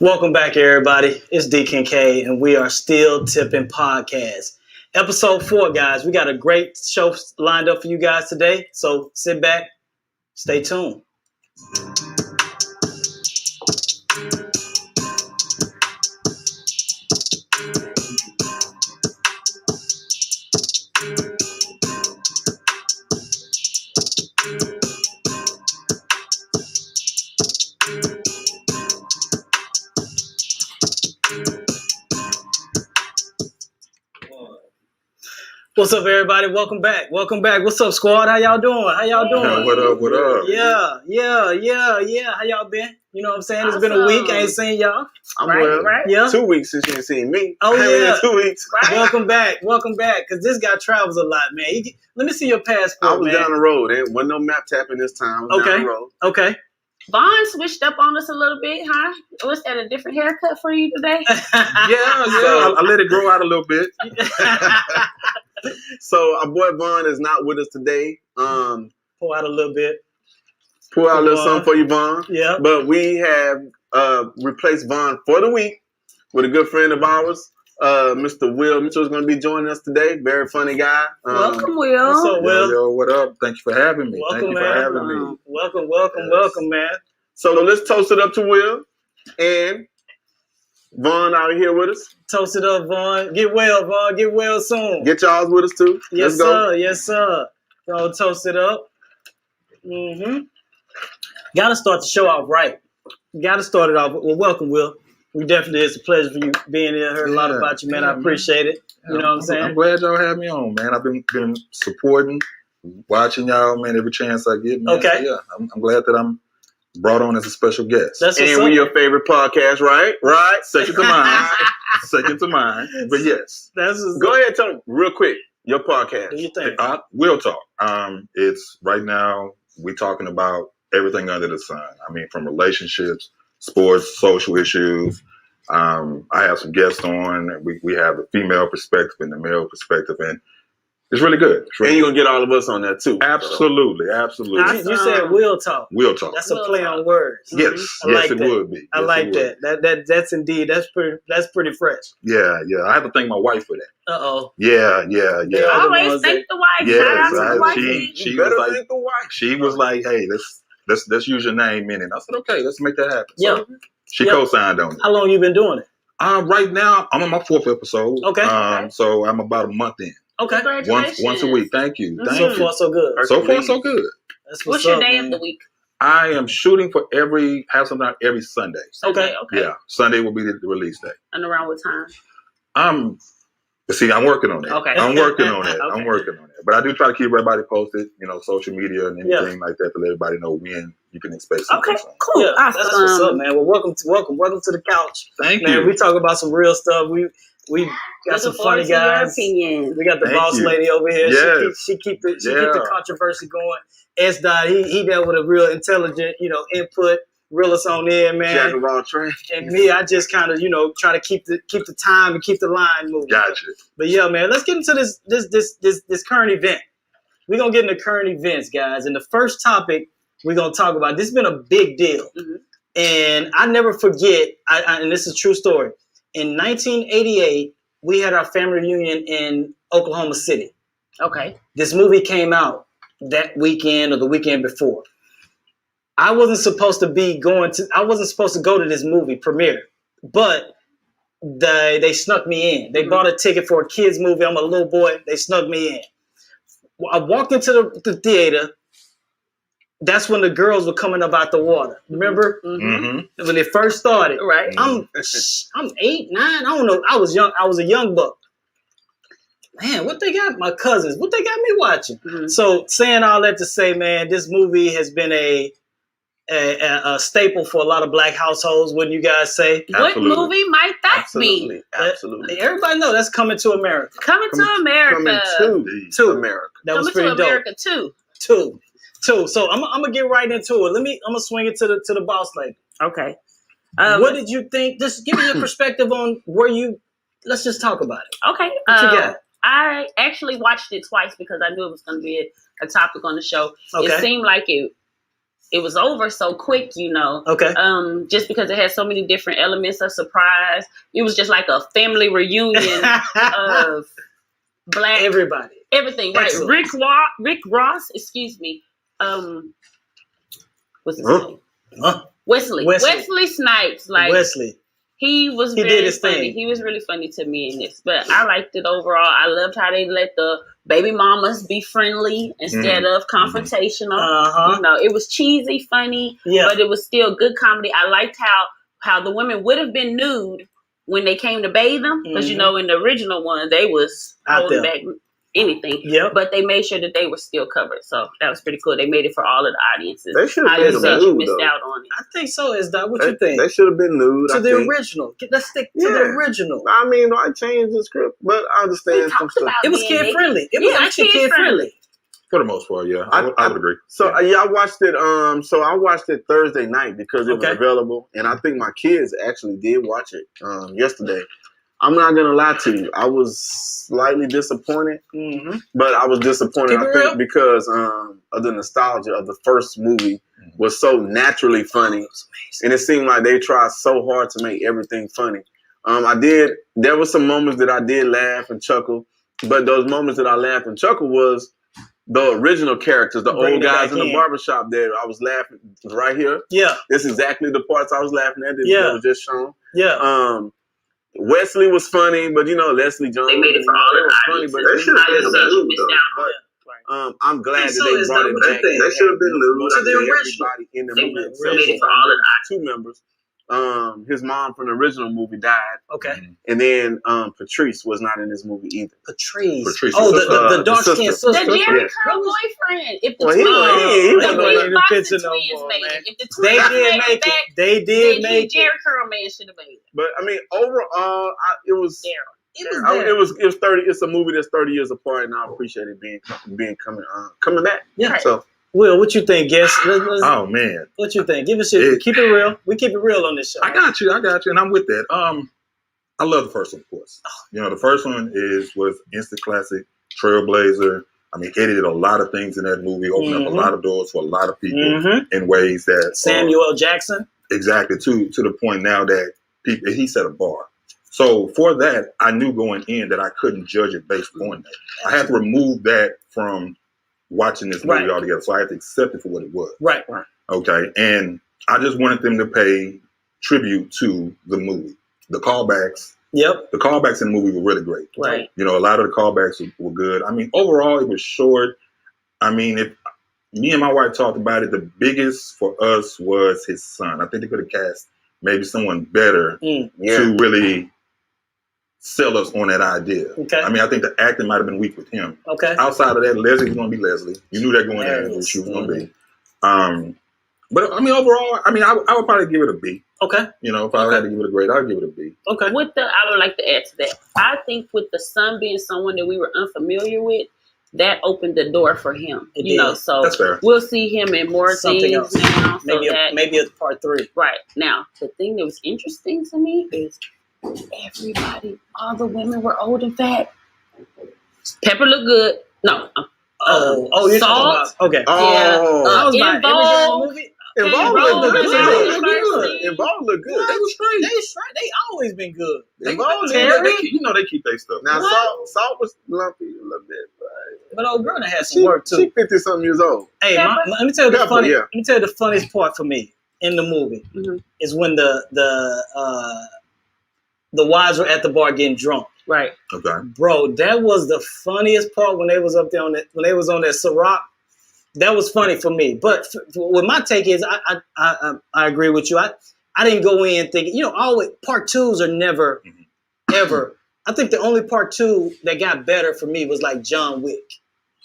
Welcome back, everybody. It's D Kincaid, and we are still tipping podcast. Episode 4, guys. We got a great show lined up for you guys today. So sit back, stay tuned. What's up, everybody? Welcome back. What's up, squad? How y'all doing? What up? Yeah. How y'all been? You know what I'm saying? It's been a week. I ain't seen y'all. I'm right. Yeah. 2 weeks since you ain't seen me. Oh, yeah. 2 weeks. Right. Welcome back. Because this guy travels a lot, man. Let me see your passport, I was man. down the road. There wasn't no map tapping this time. I was down the road. Okay. Vaughn switched up on us a little bit, huh? Was that a different haircut for you today? I let it grow out a little bit. So our boy Vaughn is not with us today. Pull out a little bit. Pull out a little something for you, Vaughn. Yeah. But we have replaced Vaughn for the week with a good friend of ours. Mr. Will Mitchell is going to be joining us today. Very funny guy. Welcome, Will. What's up, Will? Yo, what up? Thank you for having me. Welcome, Thank you man. for having me. Welcome, man. So let's toast it up to Will and Vaughn out here with us. Toast it up, Vaughn. Get well, Vaughn. Get well soon. Get y'all's with us too. Yes, Let's go. sir. Yes, sir. Gonna toast it up. Gotta start the show off right. Gotta start it off. Well, welcome, Will. We definitely, it's a pleasure for you being here. I heard a lot about you, man. I appreciate it. You know what I'm saying? I'm glad y'all had me on, man. I've been supporting, watching y'all, man, every chance I get, man. Okay. So, yeah, I'm glad that I'm brought on as a special guest. That's what's And up. we your favorite podcast, right? Right. Second to mine. Second to mine. But yes. Go ahead, tell them real quick your podcast. What do you think? We'll talk. It's right now we talking about everything under the sun. I mean, from relationships, sports, social issues. I have some guests on. We have the female perspective and the male perspective, and it's really good. And you're going to get all of us on that too. Absolutely. You said Will talk. We'll talk. That's a play on words. Yes, it would be. I like that. That's indeed. That's pretty fresh. Yeah. I have to thank my wife for that. Uh-oh. Yeah. Always thank the wife. Shout out to the wife. She was like, thank the wife. She was like, hey, let's use your name in it. I said, okay, let's make that happen. Yeah. So she co-signed on it. How long you been doing it? Right now, I'm on my 4th episode. Okay. So I'm about a month in. Okay. Once a week. Thank you. So far, so good. So far, so good. What's your day of the week? I am shooting for have something out every Sunday. Okay. Yeah. Sunday will be the release day. And around what time? I'm working on that. Okay. I'm working on that. Okay. I'm working on that. But I do try to keep everybody posted, social media and anything like that to let everybody know when you can expect something. Okay, cool. Yeah, awesome. That's what's up, man. Well, welcome to the couch. Thank Man, you. we talk about some real stuff. We got some funny guys. Opinion. We got the boss lady over here. Yes. She keep the controversy going. S. Dot, he dealt with a real intelligent, input. Reel us on in, man. Jack of all trades. And me, I just kind of, try to keep the time and keep the line moving. Gotcha. But yeah, man, let's get into this current event. We're gonna get into current events, guys. And the first topic we're gonna talk about, this has been a big deal. Mm-hmm. And I never forget, and this is a true story. In 1988, we had our family reunion in Oklahoma City. Okay. This movie came out that weekend or the weekend before. I wasn't supposed to go to this movie premiere, but they snuck me in. They bought a ticket for a kids movie. I'm a little boy. They snuck me in. I walked into the theater. That's when the girls were coming up out the water. Remember? Mm-hmm. When they first started. Right. I'm 8, 9. I don't know. I was young. I was a young buck. Man, what they got? My cousins. What they got me watching? Mm-hmm. So saying all that to say, man, this movie has been a staple for a lot of black households. Wouldn't you guys say? Absolutely. What movie might that be? Absolutely. Everybody know that's Coming to America. Coming to America. Coming to America. That was Coming pretty to dope. America too. Two. So I'm gonna get right into it. I'm gonna swing it to the boss lady. Okay. What did you think? Just give me your perspective on let's just talk about it. Okay. What you got? I actually watched it twice because I knew it was going to be a topic on the show. Okay. It seemed like it was over so quick, Okay. just because it had so many different elements of surprise. It was just like a family reunion of black Everybody. everything. Right. Excellent. Rick Ross, excuse me. What's his Huh? name? Huh? Wesley Snipes. Like Wesley. he was He very did his funny. thing. He was really funny to me in this. But I liked it overall. I loved how they let the baby mamas be friendly instead of confrontational. Uh-huh. It was cheesy, funny, Yeah. but it was still good comedy. I liked how the women would have been nude when they came to bathe them. Because, in the original one, they was Out holding there. back anything. Yep. But they made sure that they were still covered. So that was pretty cool. They made it for all of the audiences. They should have I been just said nude, you missed though. out on it. I think so. Is that what you think? They should have been nude. To I the think. original. Let's stick to the Yeah. original. I mean, I changed the script, but I We understand some talked stuff. about It was being kid friendly. It was Yeah, actually kid kid friendly. For the most part, yeah, I would agree. So Yeah. I watched it. So I watched it Thursday night because it was Okay. available, and I think my kids actually did watch it yesterday. I'm not gonna lie to you. I was slightly disappointed, Mm-hmm. but I was disappointed. Keep it I think real. because of the nostalgia of the first movie was so naturally funny, and it seemed like they tried so hard to make everything funny. There were some moments that I did laugh and chuckle, but those moments that I laughed and chuckled was the original characters, the Bringing old it guys back in the in. barbershop there. I was laughing right here. Yeah. This is exactly the parts I was laughing at that Yeah. was just shown. Yeah. Wesley was funny, but Leslie Jones. They made it for all they the were funny, audiences. but I they should have just been said you nude, missed though. out on it. I'm glad So that they is brought that it what you back. think? They should have been nude. To I the think original. everybody in the They movie made except it for for all the two members. His mom from the original movie died, Okay. and then Patrice was not in this movie either. Patrice. Patrice Oh, is the dark the skinned sister. The sister. Jerry Yeah. Curl boyfriend. If the Well, twins, he the wasn't big in the boxing picture no twins more, made man. it. If the They twins did made make back, it. They did then make Jerry it. Curl man should have made it. But I mean, overall, it was. Daryl. It was there. It was 30. It's a movie that's 30 years apart, and I appreciate it being coming back. Yeah. So Will, what you think, guest? Oh man, What you think? Give us your. Keep it real. We keep it real on this show. I got you, and I'm with that. I love the first one, of course. The first one was instant classic, trailblazer. I mean, it did a lot of things in that movie, opened up a lot of doors for a lot of people in ways that Samuel L. Jackson. Exactly, to the point now that he set a bar. So for that, I knew going in that I couldn't judge it based on that. I had to remove that from watching this movie altogether. So I had to accept it for what it was. Right. Okay. And I just wanted them to pay tribute to the movie. The callbacks. Yep. The callbacks in the movie were really great. Right. A lot of the callbacks were good. I mean, overall, it was short. I mean, if me and my wife talked about it, the biggest for us was his son. I think they could have cast maybe someone better to really sell us on that idea. Okay. I mean, I think the acting might have been weak with him. Okay. Outside of that, Leslie was going to be Leslie. You knew that going in who she was going to be. But I mean, overall, I would probably give it a B. Okay. If I had to give it a grade, I'd give it a B. Okay. I would like to add to that. I think with the son being someone that we were unfamiliar with, that opened the door for him. It did. So that's fair. We'll see him in more Something things else. now. Maybe a part 3. Right. Now, the thing that was interesting to me is all the women were old and fat. Pepper looked good. No. You're talking about, okay. I was like, Involved. Involved Involved looked was in the good. first scene. Involved looked good. They was straight. They always been good. Involved They looked good. they keep their stuff. Now Salt was lumpy a little bit, But old girl that had some work too. She 50-something years old. Hey, Pepper? let me tell you Pepper, Let me tell you the funniest part for me in the movie is when the wives were at the bar getting drunk. Right. Okay. Bro, that was the funniest part when they was up there when they was on that Ciroc. That was funny for me. But what my take is, I agree with you. I didn't go in thinking, always part 2s are never ever. I think the only part 2 that got better for me was like John Wick.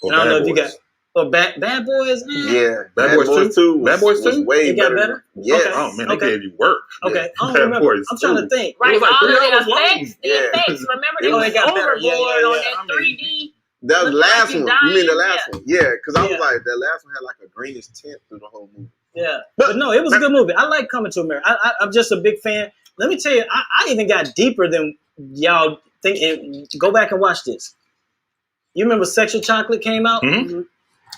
Or And I don't know Bad if you Boys. got Bad Boys. Yeah. Bad Boys 2? Bad Boys 2? was way It got better. better? Yes. Okay. Oh man, they Okay. gave you work. Okay, Yeah. I don't Bad remember. Boys I'm trying 2. to think. Right. It was like all 3 of the hours long. effects. The Yeah. effects. Remember, they Oh, was they got better. overboard Yeah. on I that mean, 3D. That was the Looked like last you one. You mean the dying? last one? Yeah, because I was Yeah. like, that last one had like a greenish tint through the whole movie. Yeah, but no, it was a good movie. I like Coming to America. I'm just a big fan. Let me tell you, I even got deeper than y'all think. And go back and watch this. You remember Sexual Chocolate came out? Mhm.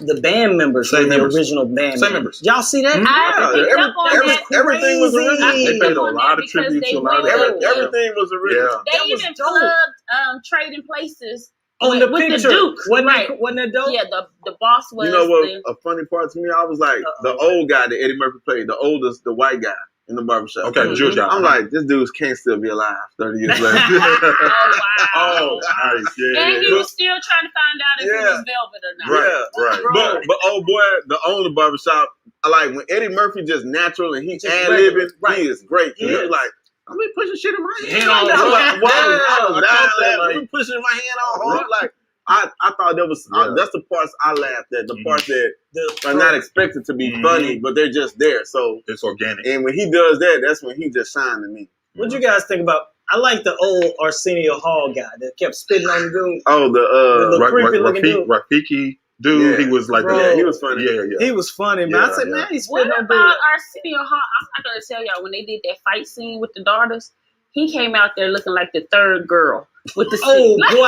the band members Same were the members. original band Same members. Y'all see that? I Yeah, picked up on that. everything was Crazy. original. I They picked paid up a on lot that of because tribute they to a lot of went other- with Everything was original. Yeah. They That was even dope. plugged Trading Places On the with picture. the Duke. Wasn't Right. that, wasn't that dope? Yeah, the boss was You know what? the, A funny part to me, I was like the Uh-oh. old guy that Eddie Murphy played, the oldest, the white guy in the barbershop. Okay, Mhm. Jewish guy. I'm like, this dude can't still be alive 30 years later. oh wow. Oh, nice. Yeah. And he yeah. was still trying to find out if it Yeah. was velvet or not. Right. Right. Bro. But old boy, the owner barbershop, I like when Eddie Murphy just natural and he Just ad-libbing, regular, right. he is great. He He was is. like, I'm be pushing shit in my hand. Hand I'm on like, hard. wow, I Yeah, was I dying felt that, laughing. like- I'm pushing my hand on hard. Like, I thought that was, Yeah. that's the parts I laughed at, the Mhm. parts that The- are not expected to be Mhm. funny, but they're just there. So, It's organic. and when he does that, that's when he just shined to me. What'd you guys think about? I like the old Arsenio Hall guy that kept spitting on the dude. Oh, The little creepy looking dude. Rafiki dude, Yeah. he was like, Bro. yeah, he was funny. Yeah, yeah. He was funny, man. I Yeah, said, yeah. man, he's What spitting on about dude. Arsenio Hall? I'm not gonna tell y'all when they did that fight scene with the daughters. He came out there looking like the third girl with the Oh scene. boy,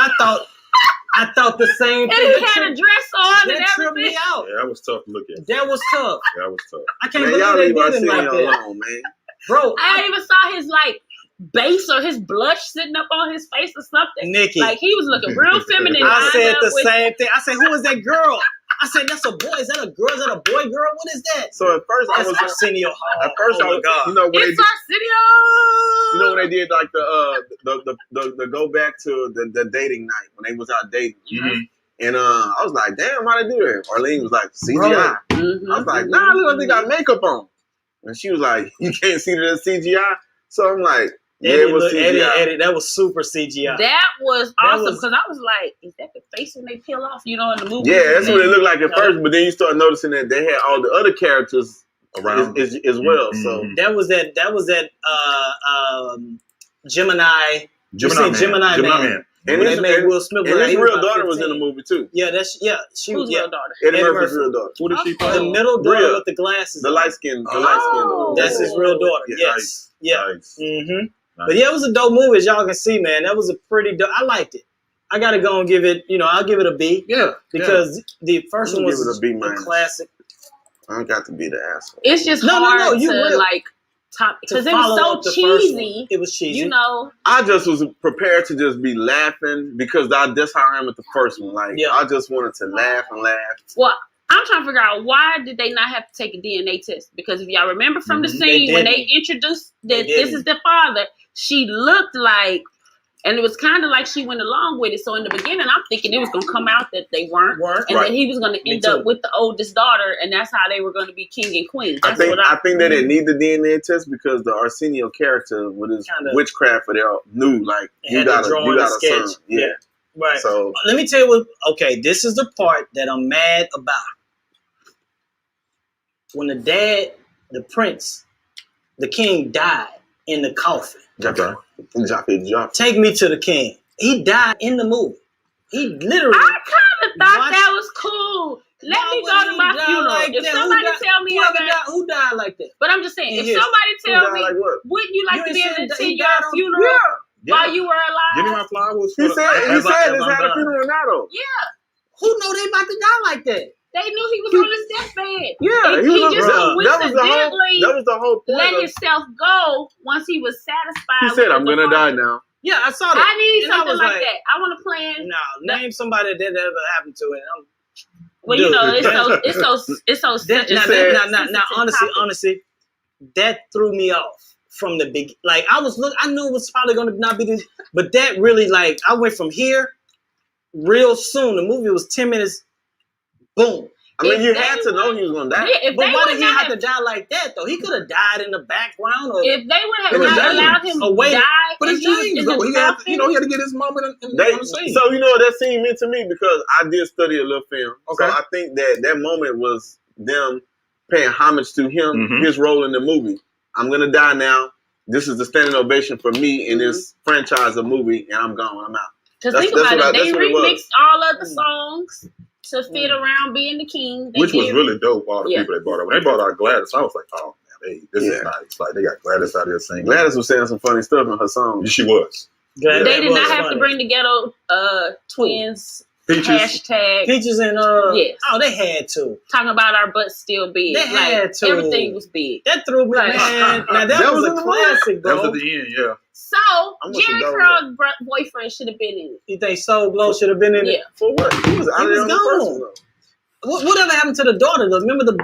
I thought the same And thing. he That had a tripped- dress on and that tripped me everything. out. Yeah, that was tough to look at. That was tough. That was tough. I can't Man, y'all believe leave they did him like Arsenio that, alone, man. bro. I even saw his like base or his blush sitting up on his face or something. Nikki, Like he was looking real feminine. I lined said up the with- same thing. I said, who is that girl? I said, that's a boy. Is that a girl? Is that a boy girl? What is that? So at first I That's was, Arsenio Hall. at first oh I my was, God. you know when they It's did, Arsenio. you know when they did like the go back to the dating night when they was out dating, Mhm. and I was like, damn, how they do that? Arlene was like, CGI. Mhm. I was like, nah, look like they got makeup on, and she was like, you can't see that it's CGI. So I'm like, yeah, it was CGI. Eddie, that was super CGI. That was That awesome was- because I was like, is that the face when they peel off? You know, in the movie. Yeah, that's what it looked like at first, but then you start noticing that they had all the other characters Around. as well. So Mhm. That was that Gemini. Gemini Man. Gemini Man. and When his, they made and, Will Smith. and look like his he was real about daughter was in the 15. movie too. Yeah, she Who's was. Yeah, real daughter? Eddie Eddie Murphy's Murphy. real daughter. Who did she Okay. play? the middle daughter Bria. with the glasses. The on. light skin. The Oh. light skin. That's his real daughter. Yeah, Yes. nice. Yeah. Nice. Mm-hmm. Nice. But yeah, it was a dope movie, as y'all can see, man. That was a pretty dope. I liked it. I gotta go and give it. I'll give it a B Yeah. because the first I'm one gonna was give it a B a minus. classic. I don't got to be the asshole. It's just No, hard you to will. like top To because it follow up was the so first one. cheesy. It was cheesy. You know, I just was prepared to just be laughing because that's how I am with the first one. Like, Yeah. I just wanted to laugh and laugh. well, I'm trying to figure out why did they not have to take a DNA test? Because if y'all remember from the Mhm. scene They when they didn't. introduced They that this didn't. is the father, she looked like, and it was kind of like she went along with it. So in the beginning, I'm thinking it was going to come out that they weren't. And Right. then he was going to Me end too. up with the oldest daughter, and that's how they were going to be king and queen. I That's think what I think they didn't need the DNA test because the Arsenio character with his Kinda. witchcraft for their knew like They you had to got draw you on got the a son. sketch. Yeah. Right. So Let me tell you what. Okay, this is the part that I'm mad about. When the prince, the king died in the coffin. Okay. Joffrey. Take me to the king. He died in the movie. He literally. I kind of thought Watch- that was cool. Let Why me would go he to my die funeral. like If that? Who somebody died- tell me Who died like that? but I'm just saying, In if history. somebody Who tell died me, like what? wouldn't you like You to ain't be able saying to that he attend your died on- funeral Yeah. while you were Give me alive? my flowers. He for said the- he as I- said as it's I'm had a done. funeral now though. Yeah, Who know they about to die like that? they knew he was on his deathbed. Yeah, And he he was just Bruh. that was the whole point. Let of- himself go once he was satisfied. he with said, the "I'm gonna die departure. now." Yeah, I saw that. I need And I something was like like- that. I want to plan. No, name somebody that ever happened to it. Well, you Dude, know, it's that- so That, such a said- now, honestly, that threw me off from the big. Like I knew it was probably going to not be this, but that really like I went from here real soon. The movie was 10 minutes. Boom. I mean, If you they had to know he was gonna die. Yeah, if But they why would did he not have to die like that though? He could have died in the background or if they would have It was not James. allowed him Oh, wait. to die, But in it's James, his though. He had coffin, he had to get his moment in They, on the scene. so you know what that scene meant to me because I did study a little film. Okay. So I think that moment was them paying homage to him, Mhm. his role in the movie. I'm gonna die now. This is the standing ovation for me in this franchise of movie, and I'm gone. I'm out. Because That's- think that's about what it, I- they that's what it was. remixed all of the songs to fit around being the king. They Which was did- really dope, all the Yeah. people they brought out. When they brought out Gladys, I was like, oh, man, this Yeah. is nice. Like, they got Gladys out there singing. Gladys was saying some funny stuff in her song. She was. Glad They that did was not have funny. to bring the ghetto twins. Peaches. hashtag Peaches and Yes. oh, they had to. talking about our butts still big. They had Like to. everything was big. That threw me, Right. man. Now that That was was a in the classic, That was bro. at the end, yeah. So I'm gonna Jerry go Curl's boyfriend should have been in it. You think Soul Glow should have been in Yeah. it? For what? He was out He of was there on the first gone. one. Whatever happened to the daughter? Though? Remember the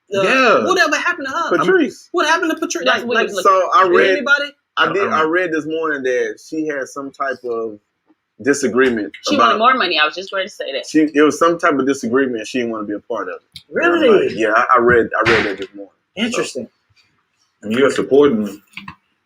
Yeah. whatever happened to her? Patrice. What happened to Patrice? That's Like, what he was So I did read. anybody? I read this morning that she had some type of disagreement. She wanted more money. I was just ready to say that. It was some type of disagreement. She didn't want to be a part of it. Really? And I'm like, yeah, I read that this morning. Interesting. And you're a supporting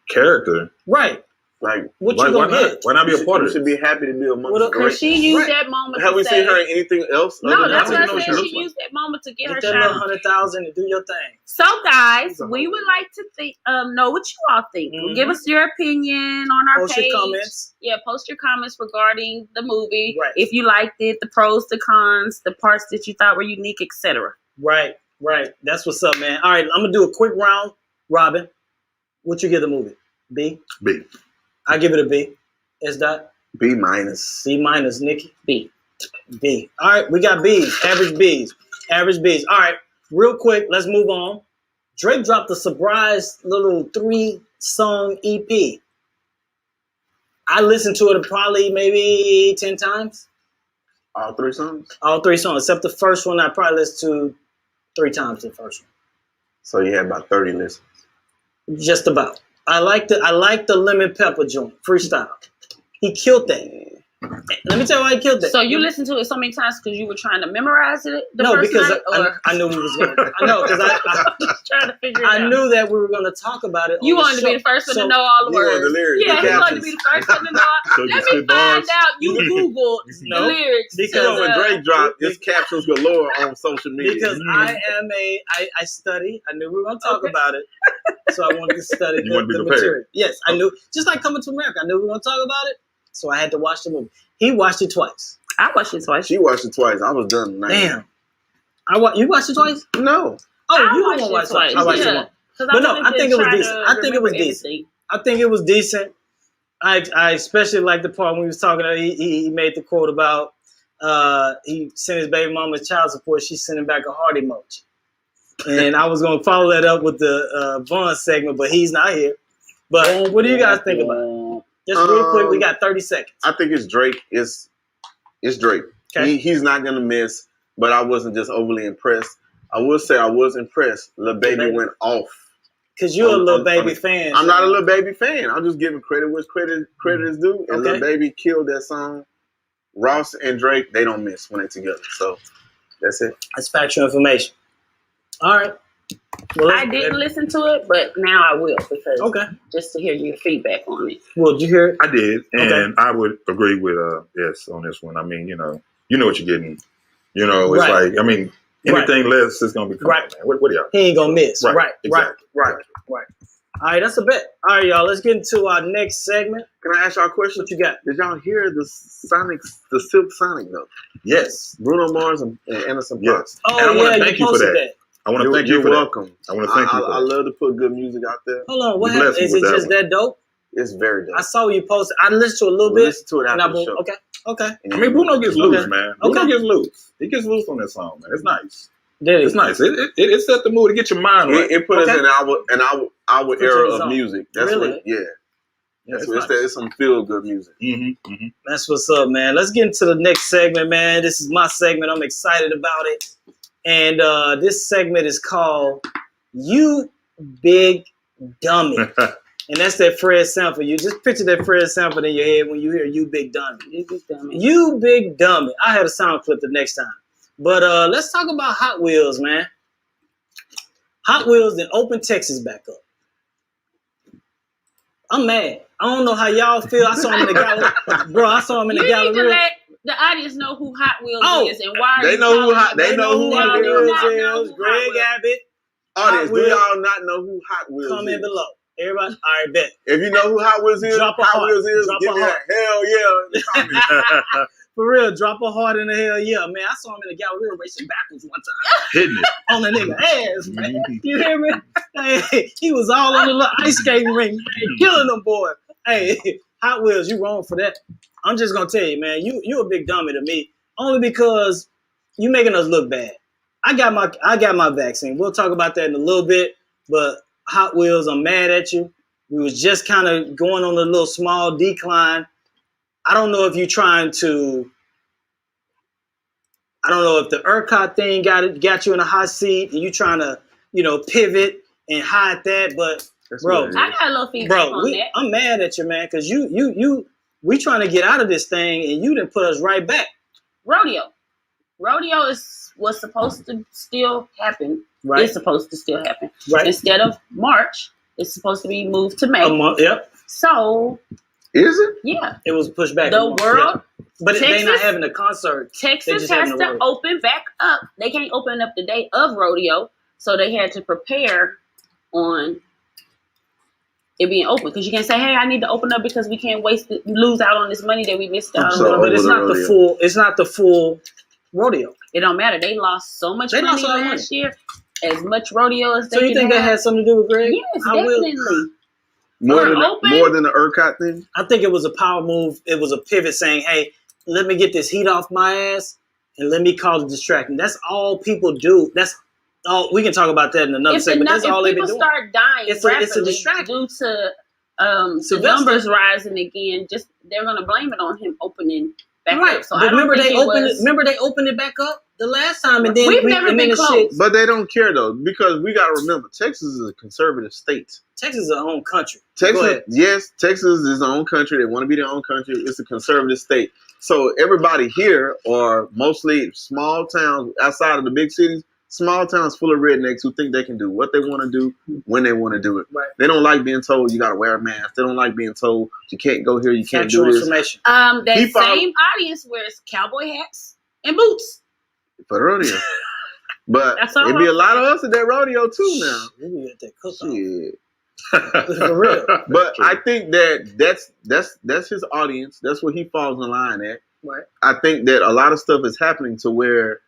character. Right. Like, What Why you gonna not? get? Why not be a part you of should it? be happy to be amongst Well, the Because great. she used Right. that moment Have to we say, seen her in anything else? no, other than that's that? what I know what said. she She looks used that moment to get her Get that little shine. 100,000 and do your thing. So, guys, She's a we hoe. would like to know what you all think. Mhm. Give us your opinion on our Post page. your comments. Yeah, post your comments regarding the movie. Right. If you liked it, the pros, the cons, the parts that you thought were unique, etc. Right. That's what's up, man. All right, I'm gonna do a quick round. Robin, what you give the movie? B. B. I give it a B. S. Dot. B minus. B minus. Nikki. B. B. All right, we got B's. Average B's. Average B's. All right, real quick, let's move on. Drake dropped a surprise little 3-song EP. I listened to it probably maybe 10 times. All 3 songs. All 3 songs, except the first one I probably listened to 3 times the first So you had about 30 listens. one. Just about. I like the Lemon Pepper joint, freestyle. He killed that. Let me tell you why he killed that. So you listened to it so many times because you were trying to memorize it the No, first because night? I knew we was going to. I know, because I Just trying to figure it out. I knew that we were going to talk about it. You on wanted to be the first one So- to know all the You wanted words. the lyrics, Yeah, the he wanted to captions. be the first one to know. So you Let me spit find bars. out. You Googled No, the lyrics. because You know when to, Drake dropped, it's captions galore on social media. Because I study. I knew we were going to talk Okay. about it. So I wanted to study You wanted to be the prepared. material. Yes, I knew. Just like Coming to America, I knew we were going to talk about it. So I had to watch the movie. He watched it twice. I watched it twice. She watched it twice. I was done tonight. Damn. You watched it twice? No. Oh, I you watched don't it watch it twice. twice. I watched it Yeah. once. 'Cause But no, wanted I to think it was try to decent. I think it was remember decent. everything. I think it was decent. I especially like the part when he was talking. He made the quote about he sent his baby mama's child support. She sent him back a heart emoji. And I was gonna follow that up with the Vaughn segment, but he's not here. But what do you guys think about it? Just real quick, we got 30 seconds. I think it's Drake. It's Drake. Okay. He's not gonna miss, but I wasn't just overly impressed. I will say I was impressed. Lil Baby Baby. went off. Because you're a I'm- little I'm- baby fan. I'm not a Lil Baby fan. I'm just giving credit where credit is due. And Okay. Lil Baby killed that song. Ross and Drake, they don't miss when they're together. So that's it. That's factual information. All right. Well, I didn't listen to it, but now I will because Okay. just to hear your feedback on it. Well, did you hear it? I did, and Okay. I would agree with yes on this one. I mean, you know what you're getting. You know, it's Right. like, I mean, anything less is gonna be Right. man. What are y'all? He ain't gonna miss. Right. Exactly. Right. All right, that's a bet. All right, y'all. Let's get into our next segment. Can I ask y'all a question? What you got? Did y'all hear the Silk Sonic though? Yes. Bruno Mars and Anderson Yes. Paak. Oh, And I wanna yeah, thank you you for posted that. I want to thank you You're for that. welcome. I want to thank you for I that. love to put good music out there. Hold on. What You blessed happened? me Is with it that just one. that dope? It's very dope. I saw you post. I listened to a little We'll bit. listen to it And after I the show. okay. And I mean, Bruno gets loose, Okay. man. Okay. Bruno gets loose. He gets loose on that song, man. It's nice. Did It's he? nice. It set the mood to get your mind right. It put us Okay. in our Put you era in the of zone. music. That's Really? what, yeah. Yeah, That's it's what nice. it's some feel good music. Mm-hmm, mm-hmm. That's what's up, man. Let's get into the next segment, man. This is my segment. I'm excited about it. And this segment is called You Big Dummy. And that's that Fred Sanford. You just picture that Fred Sanford in your head when you hear You Big Dummy. You big dummy. You Big Dummy. I had a sound clip the next time. But let's talk about Hot Wheels, man. Hot Wheels then open Texas back up. I'm mad. I don't know how y'all feel. I saw him in the gallery. Bro, I saw him in the You need to gallery. let the audience know who Hot Wheels Oh, is and why. they you know who calling Hot- them- they know who They Hot do Wheels not know is. who Greg Hot Wheels. Abbott. Audience, do Wheels. y'all not know who Hot Wheels Comment is? below. Everybody, all right, bet. If you know who Hot Wheels is, Drop a Hot heart. Wheels is, Drop give a me heart. a hell yeah in the comments. For real, drop a heart in the hell yeah, man. I saw him in the gallery racing backwards one time Hitting it. on the nigga ass, man. Mhm. You hear me? Hey, he was all on the little ice skating ring, man, killing them boys. Hey, Hot Wheels, you wrong for that. I'm just gonna tell you, man. You a big dummy to me. only because you making us look bad. I got my vaccine. We'll talk about that in a little bit. But Hot Wheels, I'm mad at you. We was just kind of going on a little small decline. I don't know if you're trying to. I don't know if the ERCOT thing got you in a hot seat and you trying to, pivot and hide that. But That's bro, what it is. I got a little feedback on that. I'm mad at you, man, because we trying to get out of this thing and you didn't put us right back. Rodeo was supposed to still happen. Right. It's supposed to still happen. Right. Instead of March, it's supposed to be moved to May. A month. Yep. So Is it? yeah, It was pushed back. the a month, world, yeah. But they not Texas- having a concert. They Texas just has having a to road. open back up. They can't open up the day of rodeo, so they had to prepare on it being open. Because you can't say, "Hey, I need to open up because we can't lose out on this money that we missed out So- on." But it's over not the the rodeo. full. It's not the full rodeo. It don't matter. They lost so much They money lost all that last year. As much rodeo as they So you can think that have. had something to do with Greg? Yes, I will. definitely. More Or than open. more than the ERCOT thing. I think it was a power move. It was a pivot saying, "Hey, let me get this heat off my ass and let me cause a distraction." That's all people do. That's all. We can talk about that in another If, segment. That's all they've been people doing. start dying It's a rapidly distraction. due to the Sylvester. numbers rising again, just they're gonna blame it on him opening back Right. up. So But I don't remember think they it opened was, it. Remember they opened it back up the last time, and then We've never and been then the close. But they don't care though, because we gotta remember Texas is a conservative state. Texas is a home country. Go Texas, ahead. yes, Texas is their own country. They want to be their own country. It's a conservative state. So everybody here are mostly small towns outside of the big cities, small towns full of rednecks who think they can do what they want to do when they want to do it. Right. They don't like being told you got to wear a mask. They don't like being told you can't go here, you can't Factual do this. information. that He found- same audience wears cowboy hats and boots. For the rodeo. But That's all it'd be a I'm lot of us at that rodeo too now. We be at that cook-off. Shit. For real. But I think that's his audience. That's what he falls in line at. Right. I think that a lot of stuff is happening to where